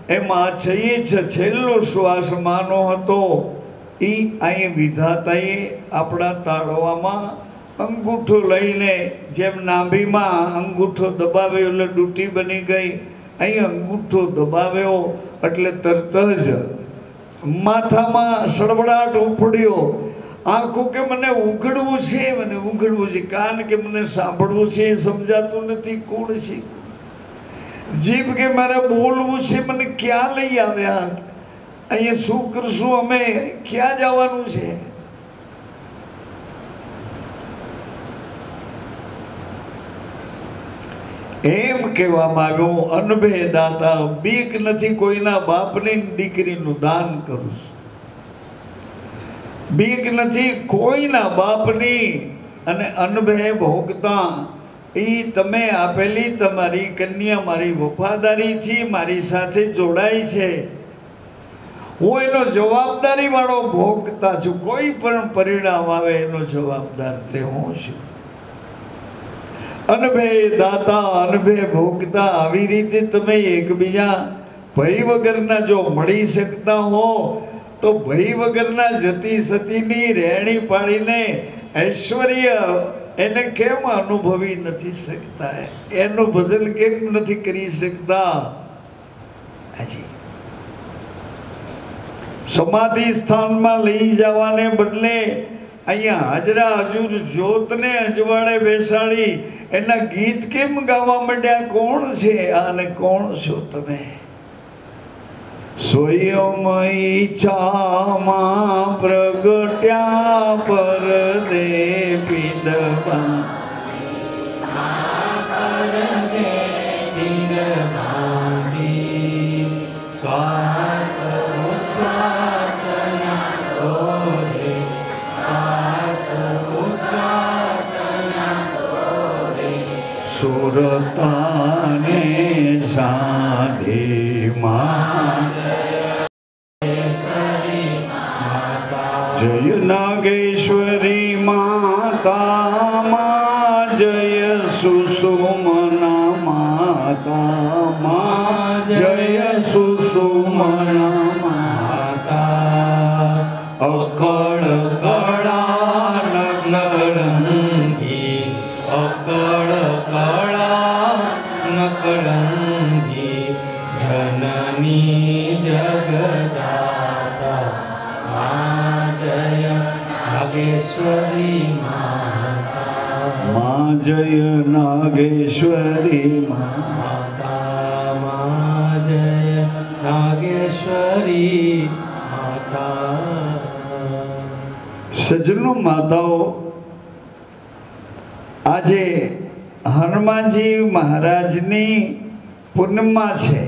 Speaker 1: એમાં 6 છેલ્લો શ્વાસ માનો હતો. એ અહીં વિધાતાએ આપણા તાળવામાં અંગૂઠો લઈને, જેમ નાભીમાં અંગૂઠો દબાવ્યો એટલે ડૂટી બની ગઈ, અહીં અંગૂઠો દબાવ્યો એટલે તરત જ માથામાં સળવળાટ ઉપડ્યો. આંખો કે મને ઉઘડવું છે, મને ઉઘડવું છે. કાન કે મને સાંભળવું છે, સમજાતું નથી કોણ છે. જીભ કે મારે બોલવું છે, મને ક્યાં લઈ આવ્યા, અહીંયા શું કરશું અમે, ક્યાં જવાનું છે. એમ કહેવામાં આવ્યું, અનભે દાતા, બીક નથી કોઈના બાપની દીકરીનું દાન કરું છું. બીક નથી કોઈના બાપની. અને અનભે ભોગતા, એ તમે આપેલી તમારી કન્યા મારી વફાદારીથી મારી સાથે જોડાઈ છે. હું એનો જવાબદારી વાળો ભોગતા છું. કોઈ પણ પરિણામ આવે એનો જવાબદાર તે હું છું. અનભે દાતા, અનભે ભોગતા. આવી રીતે તમે એકબીજા ભય વગરના જો મળી શકતા હો તો ભય વગરના જતી સતીની રહેણી પાડીને ઐશ્વર્ય એને કેમ અનુભવી નથી શકતા, એનું ભજન કેમ નથી કરી શકતા. સમાધિ સ્થાનમાં લઈ જવાને બદલે અહીંયા હાજરા હજુર જ્યોતને અજવાળે બેસાડી એના ગીત કેમ ગાવા માંડ્યા? કોણ છે અને કોણ છો તમે? સ્વયં ઈચ્છામાં પ્રગટ્યા પર દે પિંડમાં સુરતાને સાધીમાં જય નાગેશ્વરી માતામાં જય સુષુમના માતામાં જય સુષુમના માતા અકળ કળા નકળંગી અકળ કળા નકળંગી જનની જગદાતા મા જય નાગેશ્વરી માતા મા જય નાગેશ્વરી માતા મા જય નાગેશ્વરી માતા. સજ્જનો માતાઓ, આજે હનુમાનજી મહારાજની પૂર્ણિમા છે.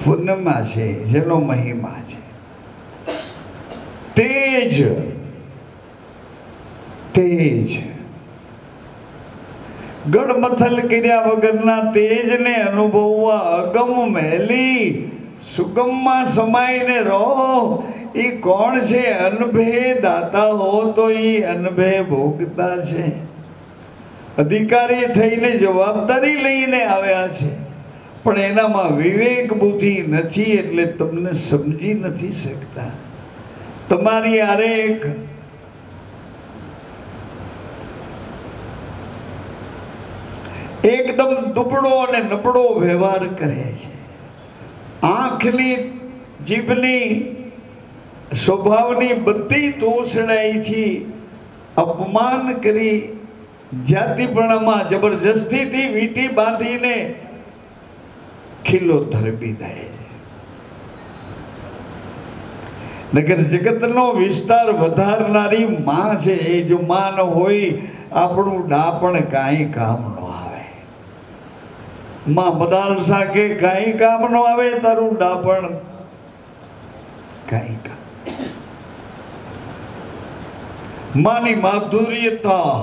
Speaker 1: પૂર્ણિમા છે જેનો મહિમા છે. તેજ તેજ ગડમથલ કર્યા વગરના તેજને અનુભવવા અગમ મહેલી સુગમમાં સમાઈને રહો. એ કોણ છે? અનભે દાતા હો તો એ અનભે ભોગતા છે. અધિકારી થઈને જવાબદારી લઈને આવ્યા છે, પણ એનામાં વિવેક બુદ્ધિ નથી, એટલે તમને સમજી નથી શકતા. તમારી આરે એકદમ દુબળો અને નબળો વ્યવહાર કરે છે. આંખની જીભની સ્વભાવની બધી તોછડાઈથી અપમાન કરી જાતિપણામાં જબરજસ્તીથી વીંટી બાંધીને ખીલો ધરબી દે. નગર જગતનો વિસ્તાર વધારનારી માં છે. એ જો માં ન હોય આપણું ડાપણ કાંઈ કામ ન આવે. માં બદાલ શાકે કાંઈ કામ ન આવે, તારું ડાપણ કાંઈ કામ. માની માધુર્યતા,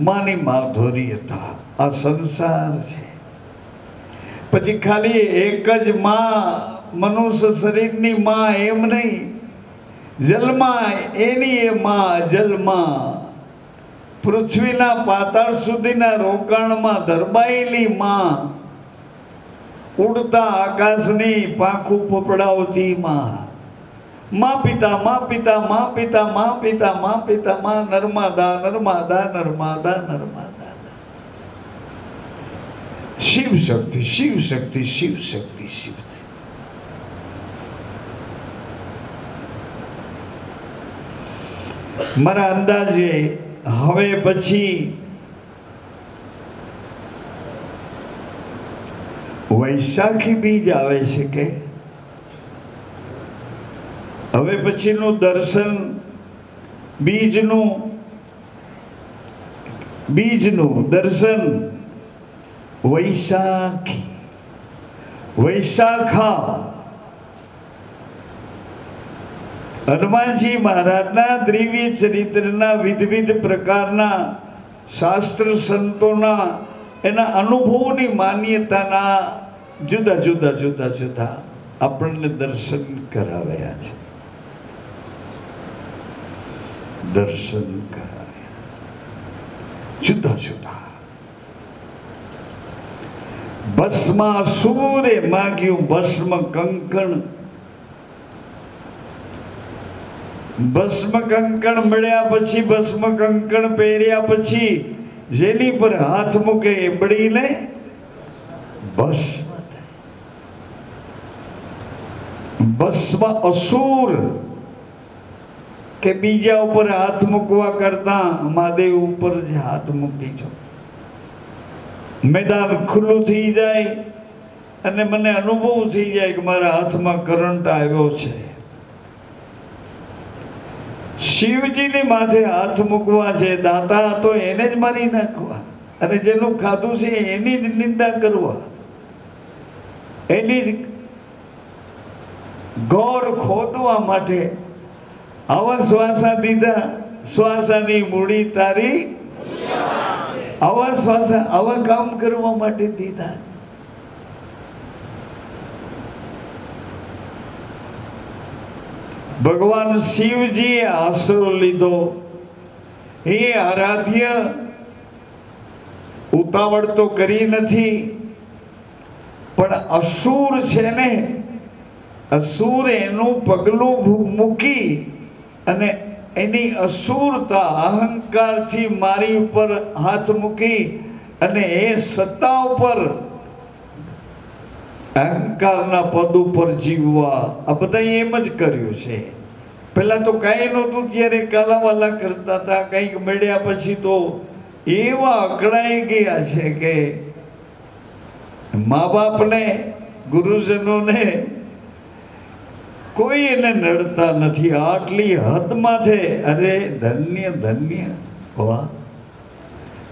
Speaker 1: માની માધુર્યતા આ સંસાર છે. પછી ખાલી એક જ માં, મનુષ્ય શરીરની માં એમ નહીં, જલમાં એની એ માં, જલમાં પૃથ્વીના પાતાળ સુધીના રોકાણમાં દરબાયેલી માં, ઉડતા આકાશની પાંખું પપડાવતી માં, માં પિતા માં પિતા માં પિતા માં પિતા માં પિતા માં નર્મદા નર્મદા નર્મદા નર્મદા. શિવ શક્તિ શિવ શક્તિ શિવ શક્તિ શિવ શક્તિ. મારા અંદાજે હવે પછી વૈશાખી બીજ આવે છે કે હવે પછીનું દર્શન બીજનું દર્શન વૈશાખી વૈશાખા. હનુમાનજી મહારાજના દિવ્ય ચરિત્રના વિવિધ પ્રકારના શાસ્ત્ર સંતોના એના અનુભવની માન્યતાના જુદા જુદા જુદા જુદા આપણને દર્શન કરાવ્યા છે. દર્શન કરાવ્યા જુદા જુદા. ભસ્માસુરે માગ્યું ભસ્મ કંકણ. ભસ્મ કંકણ મળ્યા પછી, ભસ્મ કંકણ પહેર્યા પછી જેની પર હાથ મૂકે એ બળીને ભસ્મ થાય. ભસ્મ અસુર કે બીજા ઉપર હાથ મૂકવા કરતા મહાદેવ ઉપર જ હાથ મૂકી છો. મેદાન ખુલ્લું થઈ જાય અને મને અનુભવ થઈ જાય કે મારા હાથમાં કરંટ આવ્યો છે. શિવજીની માથે હાથ મૂકવા છે. દાતા તો એને જ મારી નાખવા અને જેનું ખાધું છે એની જ નિંદા કરવા, એની જ ગોર ખોદવા માટે આવા શ્વાસા દીધા. શ્વાસાની મૂડી તારી, આવા શ્વાસા આવા કામ કરવા માટે દીધા. ભગવાન શિવજીએ આશરો લીધો. એ આરાધ્ય ઉતાવળ તો કરી નથી, પણ અસુર છે ને, અસુર એનું પગલું મૂકી અને એની અસુરતા અહંકારથી મારી ઉપર હાથ મૂકી અને એ સત્તા ઉપર અહંકારના પદ ઉપર જીવવા. આ બધા એમ જ કર્યું છે. પેલા તો કઈ નહોતું ત્યારે કાલાવાલા કરતા હતા. કંઈક મળ્યા પછી તો એવા અકળાઈ ગયા છે કે મા બાપને, ગુરુજનોને કોઈ એને નડતા નથી. આટલી હદમાં છે. અરે ધન્ય ધન્ય, વાહ,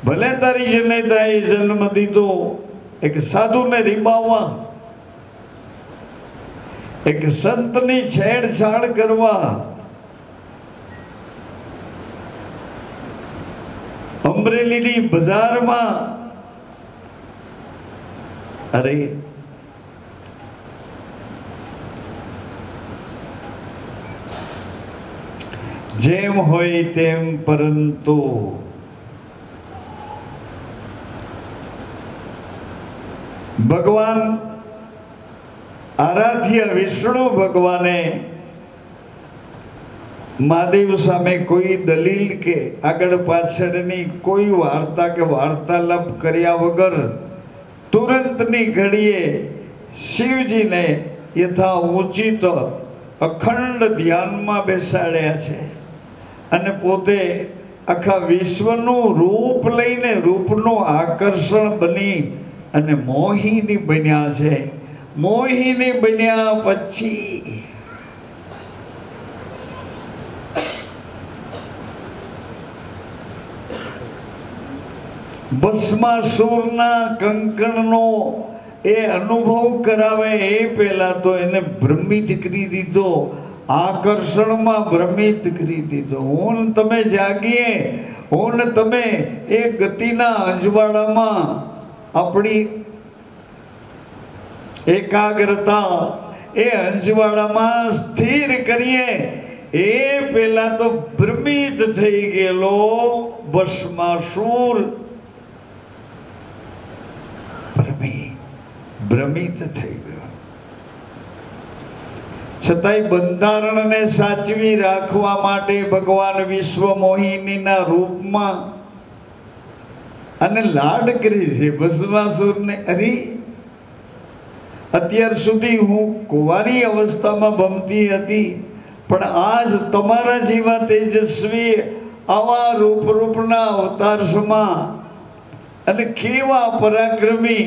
Speaker 1: ભલે તારી જનેતાએ જન્મ દીધો એક સાધુને રીબાવવા, એક સંતની છેડછાડ કરવા, અમરેલીની બજારમાં. અરે જેમ હોય તેમ, પરંતુ ભગવાન આરાધ્ય વિષ્ણુ ભગવાને મહાદેવ સામે કોઈ દલીલ કે આગળ પાછળની કોઈ વાર્તા કે વાર્તાલાપ કર્યા વગર તુરંતની ઘડીએ શિવજીને યથા ઉચિત અખંડ ધ્યાનમાં બેસાડ્યા છે અને પોતે આખા વિશ્વનું રૂપ લઈને રૂપનું આકર્ષણ બની અને મોહિની બન્યા છે. મોહિની બન્યા પછી ભસ્માસુરના કંકણનો એ અનુભવ કરાવે એ પહેલા તો એને ભ્રમિત કરી દીધો, આકર્ષણમાં ભ્રમિત કરી દીધો. હું તમે જાગીએ, હું તમે એ ગતિના અજવાળામાં આપણી એકાગ્રતા એ અંજવાળામાં સ્થિર કરીએ એ પહેલા તો ભ્રમિત થઈ ગયેલો ભસ્માસુર ભ્રમિત થઈ ગયો. છતાંય બંધારણને સાચવી રાખવા માટે ભગવાન વિશ્વ મોહિનીના રૂપમાં અને લાડ કરી છે ભસ્માસુરને. અરે અત્યાર સુધી હું કુંવારી અવસ્થામાં ભમતી હતી, પણ આજ તમારા જેવા તેજસ્વી આવા રૂપના અવતારમાં અને કેવા પરાક્રમી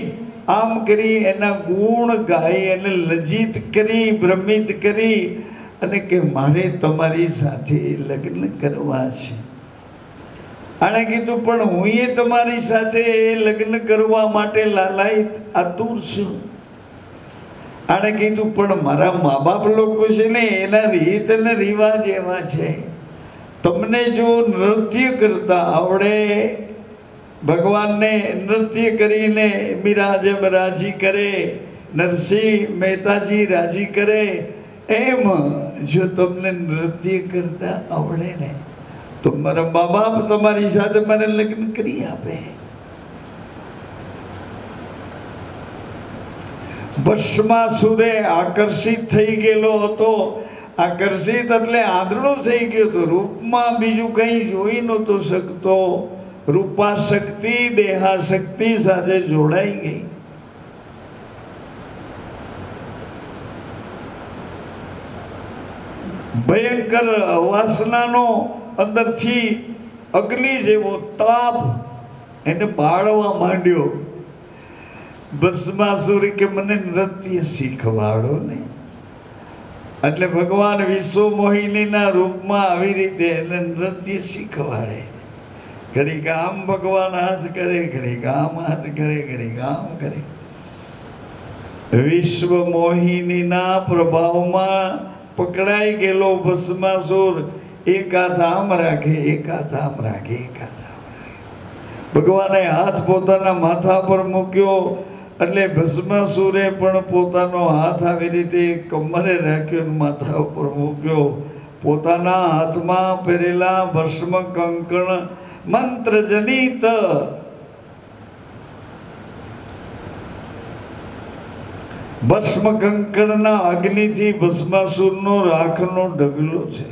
Speaker 1: આમ કરી એના ગુણ ગાઈ અને લજ્જિત કરી, ભ્રમિત કરી અને કે મારે તમારી સાથે લગ્ન કરવા છે. આણે કીધું પણ હું એ તમારી સાથે લગ્ન કરવા માટે લાલાયિત આતુર છું. આણે કીધું પણ મારા મા બાપ લોકો છે ને એના રીત અને રિવાજ એવા છે. તમને જો નૃત્ય કરતા આવડે, ભગવાનને નૃત્ય કરીને મીરા જેમ રાજી કરે, નરસિંહ મહેતાજી રાજી કરે, એમ જો તમને નૃત્ય કરતા આવડે ને તો મારા મા બાપ તમારી સાથે મને લગ્ન કરી આપે. ભસ્માસુરે આકર્ષિત થઈ ગયેલો હતો. આકર્ષિત એટલે આંધળો થઈ ગયો હતો. રૂપમાં બીજું કંઈ જોઈ નહોતો શકતો. રૂપાશક્તિ દેહાશક્તિ સાથે જોડાઈ ગઈ. ભયંકર વાસનાનો અંદરથી અગ્નિ જેવો તાપ એને બાળવા માંડ્યો. ભસ્માસુર કે મને નૃત્ય શીખવાડો ને. એટલે ભગવાન વિશ્વ મોહિનીના રૂપમાં આવી રીતે એને નૃત્ય શીખવાડે. ઘડીક આમ ભગવાન હાથ કરે, ઘડીક આમ હાથ કરે, ઘડીક આમ કરે. વિશ્વ મોહિનીના પ્રભાવમાં પકડાઈ ગયેલો ભસ્માસુર એક હાથ આમ રાખે, એક હાથ આમ રાખે, એક હાથ આમ રાખે. ભગવાને હાથ પોતાના માથા પર મૂક્યો એટલે ભસ્માસુરે પણ પોતાનો હાથ આવી રીતે કમરે રાખ્યો, માથા ઉપર મૂક્યો. પોતાના હાથમાં પહેરેલા ભસ્મ કંકણ મંત્ર જનિત ભસ્મ કંકણના અગ્નિથી ભસ્માસુરનો રાખનો ઢગલો છે.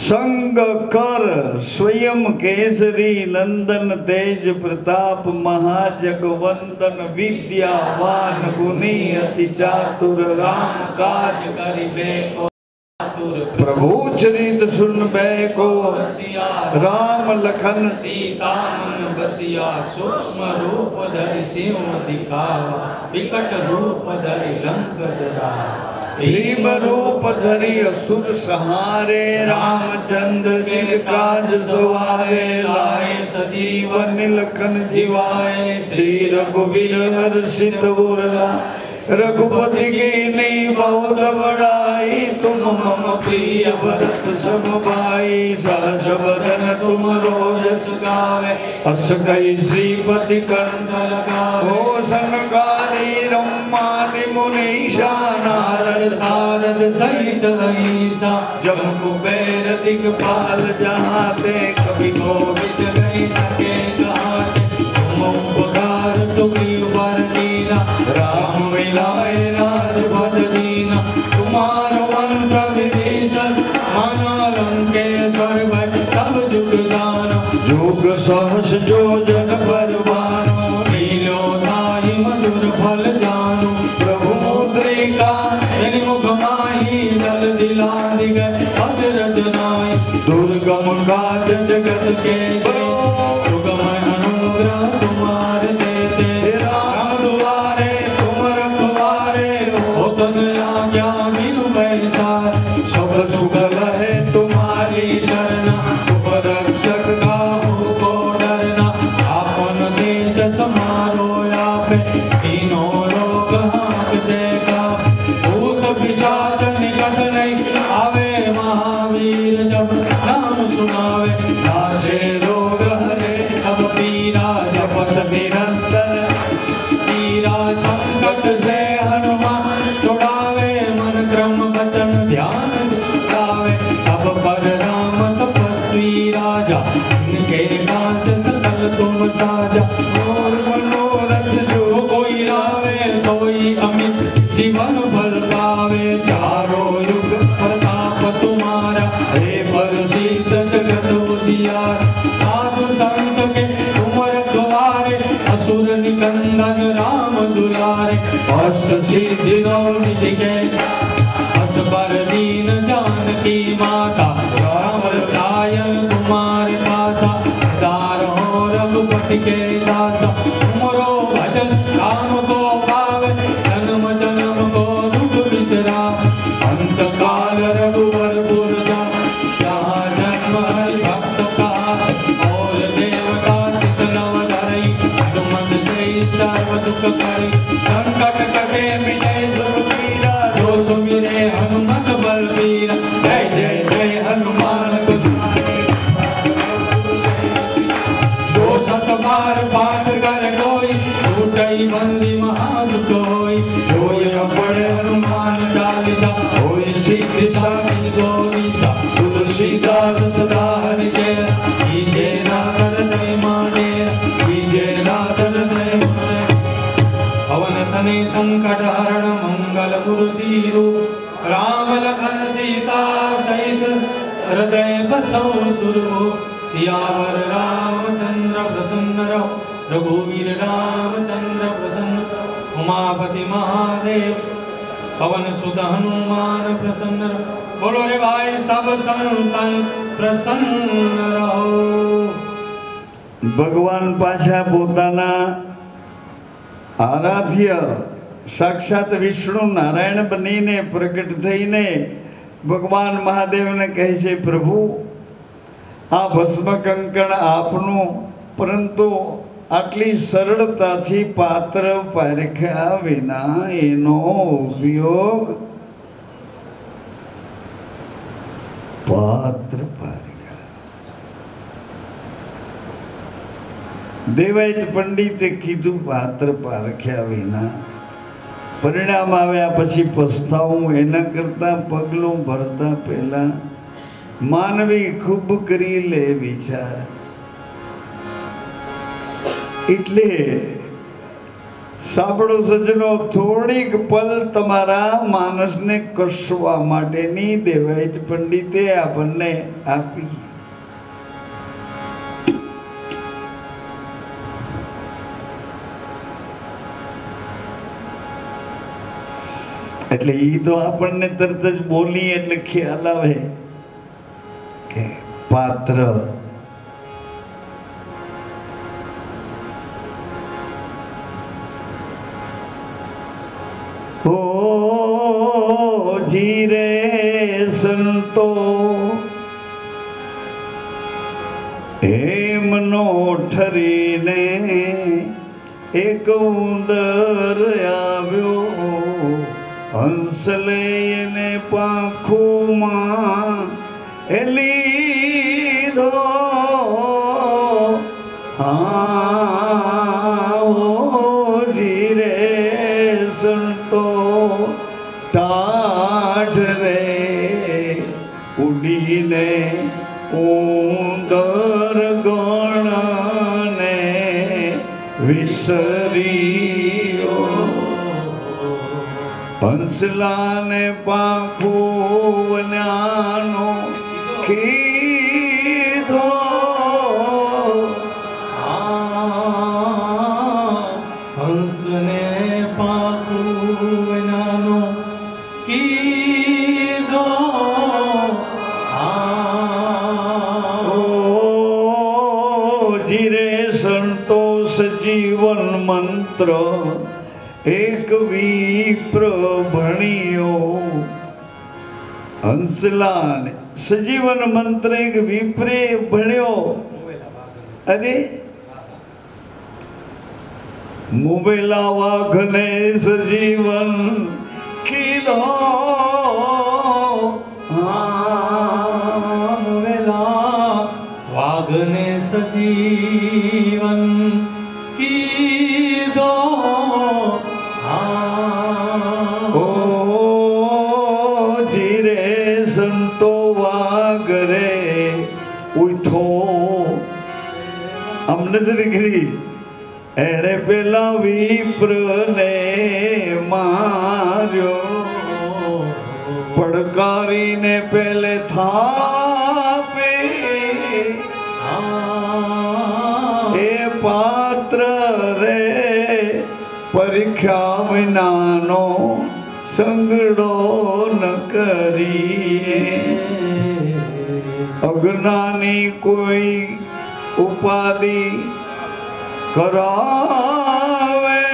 Speaker 1: સંગ કર સ્વયં કેસરી નંદન તેજ પ્રતાપ મહાજગવંદન વિદ્યાવાન ગુણી અતિ ચાતુર રામ કાજ
Speaker 2: करिबे को
Speaker 1: प्रभु चरित सुन बैको राम लखन
Speaker 2: सीता मन बसिया सूक्ष्म रूप धरि सिंह दिखावा विकट रूप धरि लंक जरा
Speaker 1: भीम रूप धरि असुर सहारे रामचंद्र के काज सवारे लाए सजीवन लखन जीवाए श्री रघुवीर हर्षित उरला रघुपति की नहीं बहुत बड़ाई तुम मम प्रिय भरत सम भाई सहस बदन तुम रोजस गावे अस कई श्रीपति कंठ लगावे हो सनकादि ब्रह्मादि मुनीषा नारद सारद सहित ईसा जब कुबेर दिक्पाल जहाँ ते कभी कोविद नहीं सके कहाते तुम उपकार तुम्ही वर्णीना राम मिलाए राज भज दीना तुम्हार मंत्र विभीषण माना लंकेश्वर भय तब जुग जानो जुग सहस जो जन बलवानो नीलो नाहि मधुर फल जानो प्रभु मुद्रिका जन मुख माही दल दिला दिगय अजरज नाई दुर्गम काज जगत के सुगम अनुग्रह तुम्हारे देते राम दुआरे तुम रखवारे हो तन आज्ञा मिलु बैसार सब सुगल है तुम्हारी शरण उपरक्षक काहू को डरना आपन तेज समारो आपे तीनों लोग हाँकते का भूत पिशाच निकट नहीं आवे महावीर जब नाम सुनावे नाशे रोग हरे सब पीरा जपत निरंतर पीरा संकट से हनुमान छुड़ावे मन क्रम वचन ध्यान लावे तब पर राम तपस्वी राजा इनके काज सकल तुम साजा और मनोरथ जो कोई लावे सोई अमित जीवन भर पावे चारों युग प्रताप तुम्हारा हे प्रसिद्ध जगत उजियार साधु संत के तुम रखवारे असुर निकंदन राम दुलारे अष्ट सिद्धि नौ निधि के असबर दीन जानकी माता राम रसायन तुम्हारे पासा दार हो रघुपति के दासा तुमरो भजन राम को पावे जन्म जन्म को दुख बिसरा अंत काल रघुवर पुर जा जहाँ जन्म हरि भक्त का और देवता सित नव धरई हनुमत से सर्व दुख करी संकट कटे विजय सुख पीरा जो सुमिरे हनुमत बलबीरा जय जय जय हनुमान जो सत बार पाठ कर कोई टूटई बंदी महासुख होई होय पढ़े हनुमान चालीसा होय सिद्धि साखी गौरीसा तुलसीदास सदा हरि जय कीजे नाथन जय माने कीजे नाथन जय माने पवन तने संकट हरण मंगल मूर्ति रूप राम लखन सीता सहित हृदय बसो सुरभूप सियावर रामचंद्र प्रसन्न रहो
Speaker 2: रघुवीर रामचंद्र प्रसन्न उमापति महादेव पवन सुत हनुमान प्रसन्न बोलो रे भाई सब संतन प्रसन्न रहो।
Speaker 1: ભગવાન પાછા પોતાના આરાધ્ય સાક્ષાત વિષ્ણુ નારાયણ બનીને પ્રગટ થઈને ભગવાન મહાદેવને કહે છે, પ્રભુ આ ભસ્મ કંકણ આપનું, પરંતુ આટલી સરળતાથી પાત્ર પારખ્યા વિના એનો ઉપયોગ પાત્ર પારખ્યા દેવાયત પંડિતે કીધું પાત્ર પારખ્યા વિના પરિણામ આવ્યા પછી પસ્તાવું, એના કરતા પગલું ભરતા પહેલા માનવી ખૂબ કરી લે વિચાર. એટલે સાંભળો સજ્જનો, થોડીક પલ તમારા માનસને કસવા માટેની દેવાયત પંડિતે આપણને આપી. એટલે ઈ તો આપણને તરત જ બોલી એટલે ખ્યાલ આવે કે પાત્ર ઓ જીરે સંતો હેમનો ઠરીને એક ઉંદર આવ્યો, હંસ લઈને પાંખુમાં એ લીધો. જીરે સંતો ટાઢ રે ઉડીને ઉંદર ગણને વિસરીયો. હંસલાને પાંખુવનાનો કીધો,
Speaker 2: હંસને પાંખુવનાનો કીધો.
Speaker 1: જીરે સંતોષ જીવન મંત્ર એક વિપ્ર ભણ્યો. હંસલાલ સજીવન મંત્ર એક વિપ્રે ભણ્યો. અરે મુબેલા વાઘને સજીવન કીધો.
Speaker 2: મુબેલા વાઘને સજીવન કીધો.
Speaker 1: સંતો વાગરે ઉઠો આમ નજર કરી એણે પેલા વિપ્રને માર્યો, પડકારીને પેલે થાપે એ પાત્ર રે પરીક્ષા વિનાનો સંગડો ન કરીએ. અજ્ઞાની કોઈ ઉપાધિ કરાવે,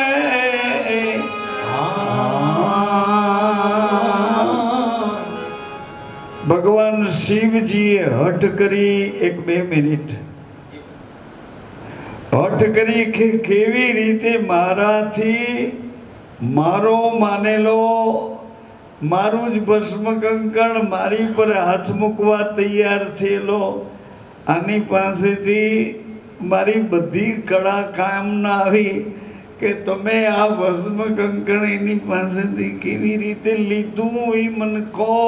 Speaker 1: ભગવાન શિવજીએ હઠ કરી. 1-2 મિનિટ હઠ કરી કે કેવી રીતે મારાથી મારો માનેલો, મારું જ ભસ્મ કંકણ મારી પર હાથ મૂકવા તૈયાર થયેલો, આની પાસેથી મારી બધી કળા કામ ના આવી કે તમે આ ભસ્મ કંકણ એની પાસેથી કેવી રીતે લીધું એ મને કહો.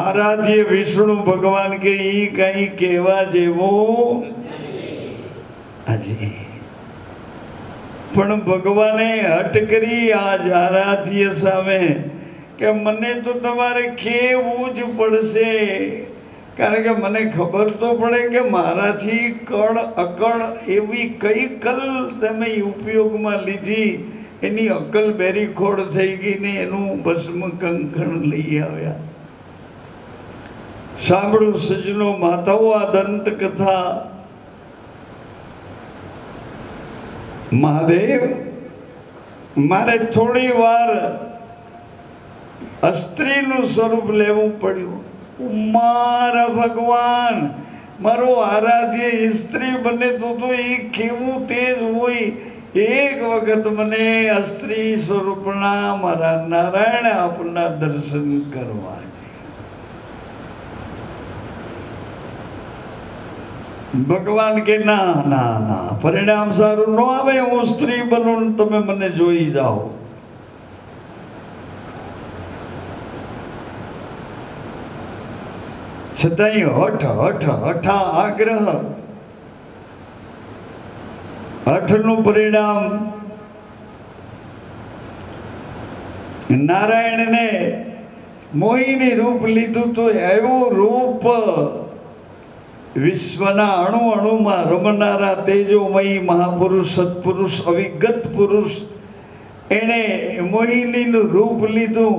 Speaker 1: આરાધ્ય વિષ્ણુ ભગવાન કે ઈ કઈ કહેવા જેવું આજે. પણ ભગવાને હઠ કરી આજ આરાધ્ય સામે કે મને તો તમારે કહેવું જ પડશે કારણ કે મને ખબર તો પડે કે મારાથી કળ અકળ એવી કઈ કલ તમે ઉપયોગમાં લીધી, એની અકલ બેરી ખોડ થઈ ગઈ ને એનું ભસ્મ કંકણ લઈ આવ્યા. સાંભળો સજ્જનો માતાઓ, આ દંત કથા. મહાદેવ મારે થોડી વાર સ્ત્રીનું સ્વરૂપ લેવું પડ્યું. મારા ભગવાન, મારો આરાધ્ય સ્ત્રી બને તો એ કેવું તેજ હોય. એક વખત મને સ્ત્રી સ્વરૂપના મારા નારાયણ આપના દર્શન કરવા. ભગવાન કે ના ના ના, પરિણામ સારું ન આવે. હું સ્ત્રી બનું, તમે મને જોઈ જાઓ. છતાંય હઠા આગ્રહ, હઠનું પરિણામ નારાયણને મોહિની રૂપ લીધું તો એવું રૂપ વિશ્વના અણુ અણુમાં રમનારા તેજોમયી મહાપુરુષ, સત્પુરુષ, અવિગત પુરુષ, એણે મોહિનીનું રૂપ લીધું.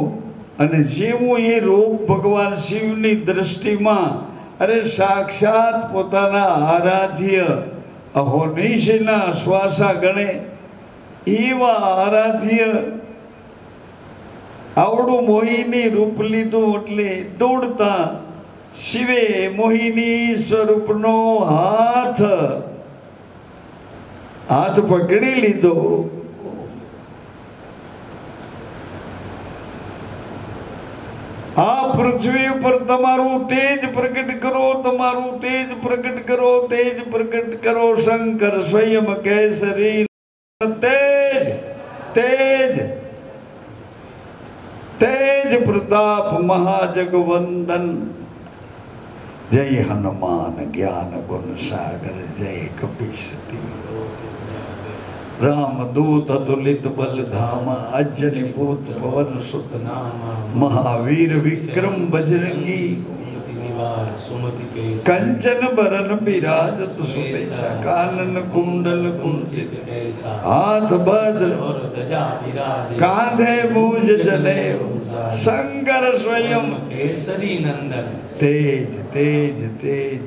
Speaker 1: અને જેવું એ રૂપ ભગવાન શિવની દ્રષ્ટિમાં, અરે સાક્ષાત પોતાના આરાધ્ય અહોનિશના શ્વાસા ગણે એવા આરાધ્ય આવડું મોહિની રૂપ લીધું. એટલે દોડતા શિવે મોહિની સ્વરૂપનો હાથ પકડી લીધો. આ પૃથ્વી ઉપર તમારું તેજ પ્રગટ કરો, તમારું તેજ પ્રગટ કરો, તેજ પ્રગટ કરો. શંકર સ્વયં કેસરી તેજ તેજ તેજ પ્રતાપ મહાજગવંદન. જય હનુમાન જ્ઞાન ગુણ સાગર, જય કપીસતી रामदूत अतुलित बल धामा, अज्जनि पूत पवन सुत नामा, महावीर विक्रम बजरंगी, कंचन बरन बिराजत सुबेसा, कानन कुंडल कुंचित हाथ वज्र कांधे मूज जनेऊ, शंकर स्वयं केसरी नंदन. तेज तेज तेज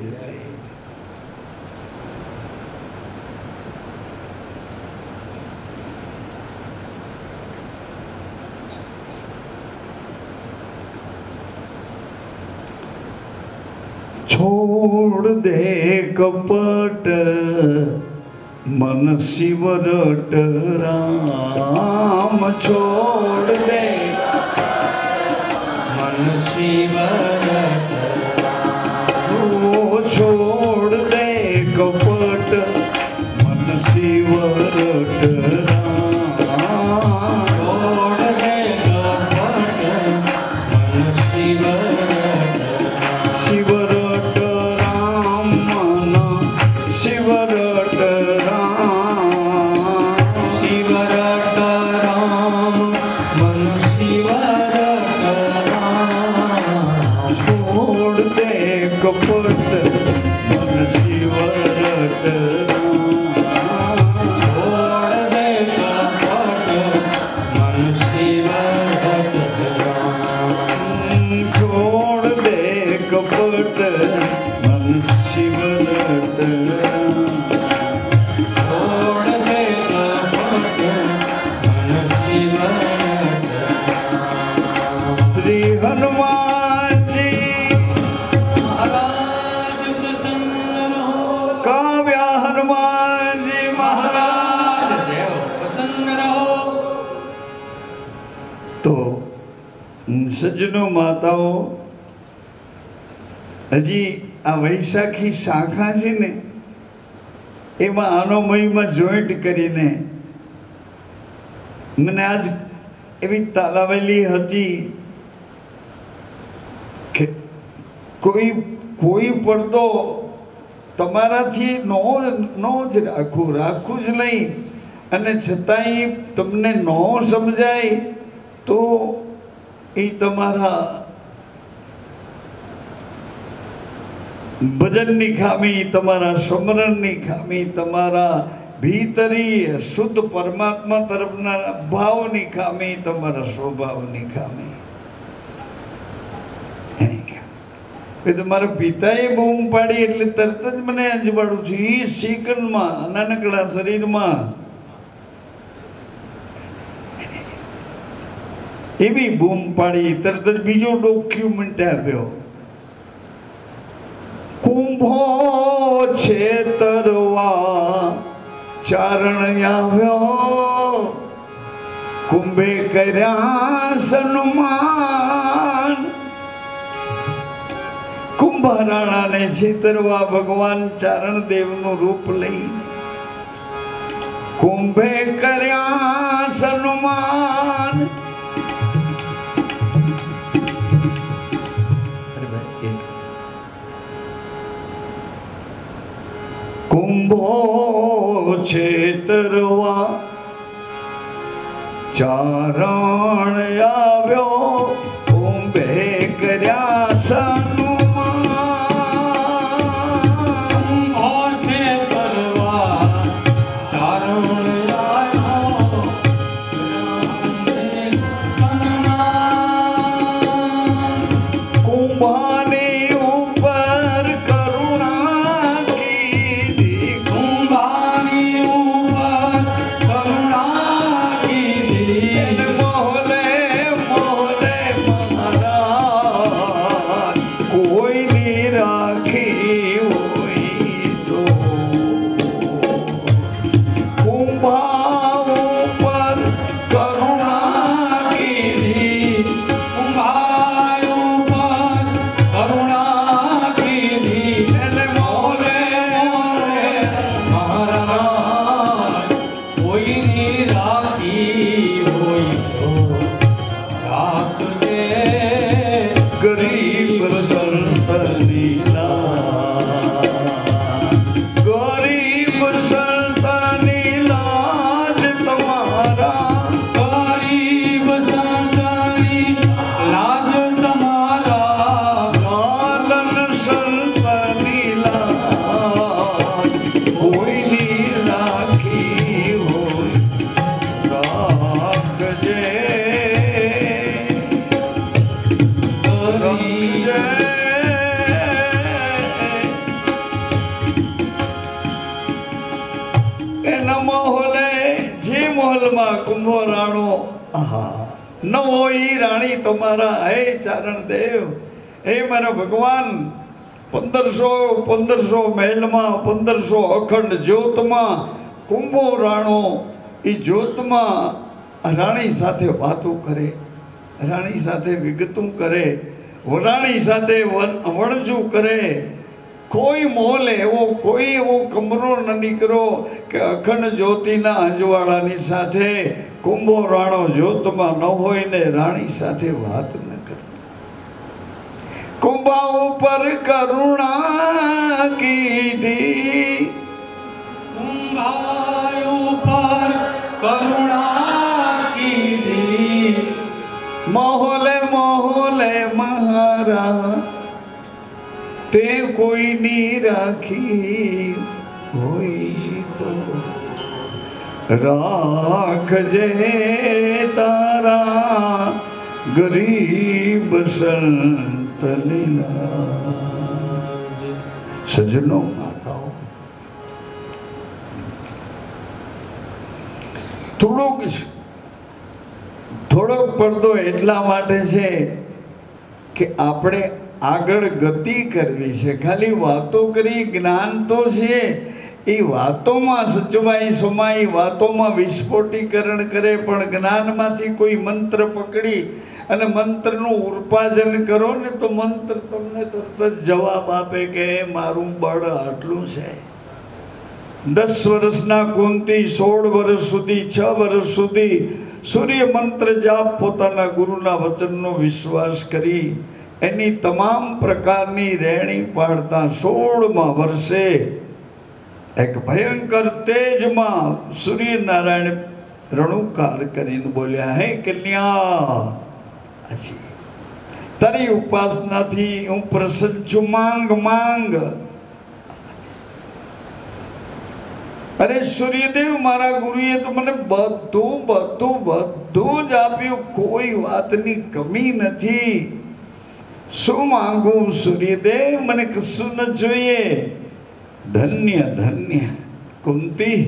Speaker 1: छोड़ दे कपट मन शिवरट राम, छोड़ दे मन शिवरट राम, छोड़ दे कपट मन शिवरट राम, छोड़ दे कपट मन शिवरट शिवरट कपट मन शिवरट छोड़ दे कपट मन शिवरट छोड़ दे कपट मन शिवरट छोड़ दे कपट मन शिवरट. श्री हनुमान तो સજ્જનો માતાઓ, હજી આ વૈશાખી શાખા છે ને, એમાં આનો મહિમા જોઈન્ટ કરીને મને આજ એવી તાલાવેલી હતી કે કોઈ પડદો તમારાથી નો જ રાખું જ નહીં. અને છતાંય તમને ન સમજાય તો એ તમારા ભજનની ખામી, તમારા સ્મરણની ખામી, તમારા ભીતરી શુદ્ધ પરમાત્મા તરફના ભાવની ખામી, તમારા સ્વભાવની ખામી. તમારા પિતાએ બૂમ પાડી એટલે તરત જ મને અંજવાડું છું. એ સેકન્ડમાં નાનકડા શરીરમાં એવી બૂમ પાડી, તરત જ બીજો ડોક્યુમેન્ટ આપ્યો. કુંભો છેતરવા ચારણ આવ્યો, કુંભે કર્યા સન્માન. કુંભારાણાને છેતરવા ભગવાન ચારણ દેવનું રૂપ લઈ કુંભે કર્યા સન્માન. કુંભો છેતરવા ચારણ આવ્યો, કુંભે કર્યા સન્માન. કુંભો રાણો ન હોય રાણી તમારા. હે ચારણ દેવ, હે મારા ભગવાન, 1500 મહેલમાં 1500 અખંડ જ્યોતમાં કુંભો રાણો એ જ્યોતમાં રાણી સાથે વાતો કરે, રાણી સાથે વિગતું કરે, રાણી સાથે વણજું કરે. કોઈ મોલ એવો, કોઈ એવો કમરો ન નીકળો કે અખંડ જ્યોતિના અંજવાળાની સાથે કુંભો રાણો જ્યોતમાં ન હોય ને રાણી સાથે વાત ન કરે. કુંભા ઉપર કરુણા કીધી,
Speaker 2: કુંભા ઉપર કરુણા કીધી,
Speaker 1: મોહલે મોહલે મહારા તે કોઈની રાખી હોય તો રાખજે તારા ગરીબ સંત લીલા. સજનો થોડોક પડદો એટલા માટે છે કે આપણે આગળ ગતિ કરવી છે. ખાલી વાતો કરી જ્ઞાન તો છે, એ વાતોમાં સચવાઈ સમાઈ, વાતોમાં વિસ્ફોટીકરણ કરે, પણ જ્ઞાનમાંથી કોઈ મંત્ર પકડી અને મંત્રનું ઉપાર્જન કરો ને તો મંત્ર તમને તરત જ જવાબ આપે કે મારું બળ આટલું છે. 10 વર્ષના કુંતી 16 વર્ષ સુધી 6 વર્ષ સુધી સૂર્ય મંત્ર જાપ પોતાના ગુરુના વચનનો વિશ્વાસ કરી એની તમામ પ્રકારની રહેણી પાડતા 16મા વર્ષે એક ભયંકર તેજમાં સૂર્યનારાયણ રણુકાર કરીને બોલ્યા, હે કન્યા, તારી ઉપાસનાથી હું પ્રસન્ન છું. માંગ માંગ. અરે સૂર્યદેવ, મારા ગુરુએ તો મને બધું બધું બધું જ આપ્યું, કોઈ વાતની કમી નથી. શું માંગુ સૂર્યદેવ? મને કશું ન જોઈએ. ધન્ય ધન્ય કુંતી,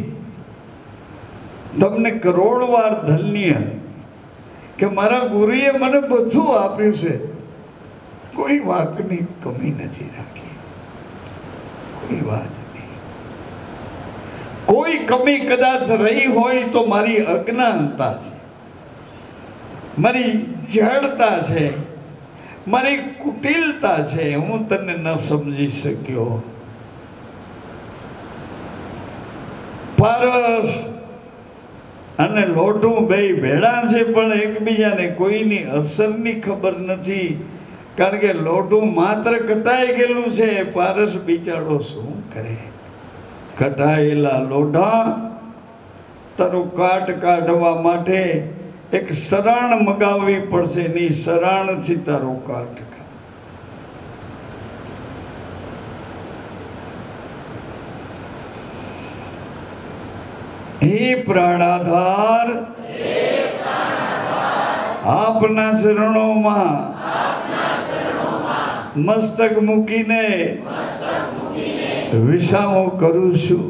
Speaker 1: તમને કરોડ વાર ધન્ય કે મારા ગુરુએ મને બધું આપ્યું છે, કોઈ વાતની કમી નથી રાખી. કોઈ વાત નહીં. કોઈ કમી કદાચ રહી હોય તો મારી અજ્ઞાનતા છે, મારી જડતા છે, મારી કુટિલતા છે. હું તને ન સમજી શક્યો. પારસ અને લોઢું બે ભેળા છે, પણ એકબીજાને કોઈની અસરની ખબર નથી. કારણ કે લોઢું માત્ર કટાઈ ગયેલું છે, પારસ બિચારો શું કરે? કટાયેલા લોઢા તારું કાટ કાઢવા માટે એક સરાણ મગાવવી પડશે. ની સરાણથી તારું કાટ. હે પ્રાણાધાર, આપના ચરણોમાં મસ્તક મૂકીને વિસામો કરું છું.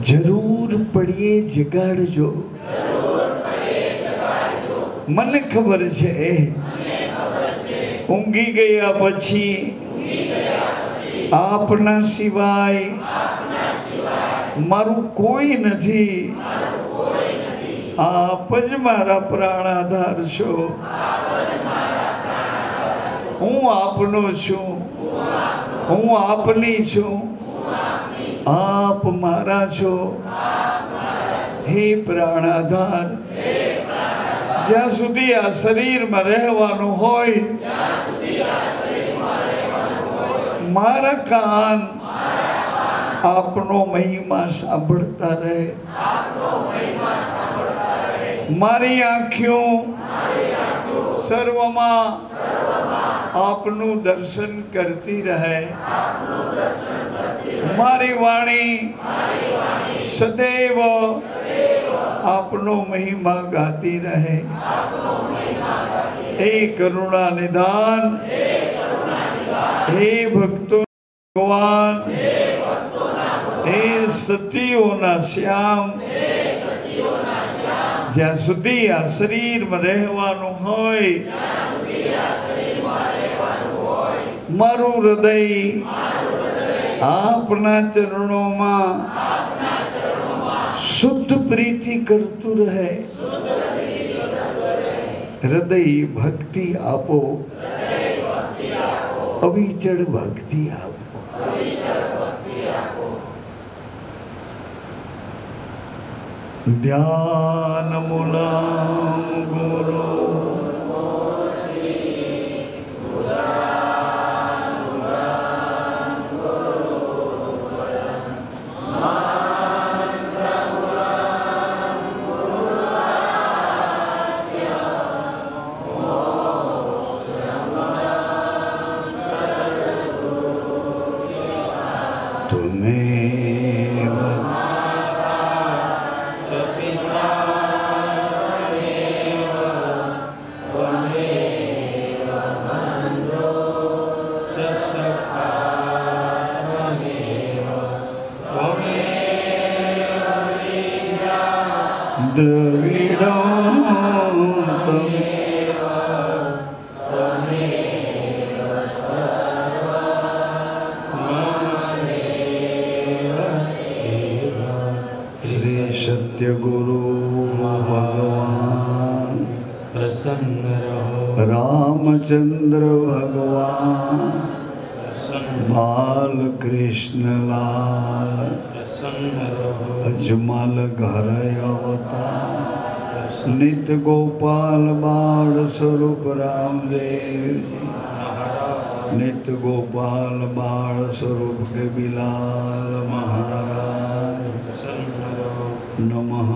Speaker 1: જરૂર પડીએ જગાડજો. મને ખબર છે ઊંઘી ગયા પછી આપના સિવાય મારું કોઈ નથી. આપ જ મારા પ્રાણાધાર છો. હું આપનો છું, હું આપની છું, આપ મારા છો. હે પ્રાણાધાર, જ્યાં સુધી આ શરીરમાં રહેવાનું હોય, મારા કાન આપનો મહિમા સાંભળતા રહે. મારી આંખો સર્વમાં આપનું દર્શન કરતી રહે. મારી વાણી સદૈવ આપનો મહિમા ગાતી રહે. હે કરુણા નિધાન, હે ભક્તો ભગવાન, હે સતીઓના શ્યામ, જ્યાં સુધી આ શરીરમાં રહેવાનું હોય, મારું હૃદય આપના ચરણોમાં શુદ્ધ પ્રીતિ કરતું રહે. હૃદય ભક્તિ આપો, અવિચળ ભક્તિ આપો. ધ્યાન મૂલમ ગુરુ रामचंद्र भगवान बाल कृष्ण लाल अजमल घर अवतार नित गोपाल बाल स्वरूप रामदेव नित गोपाल बाल स्वरूप के बिलाल महाराज नमः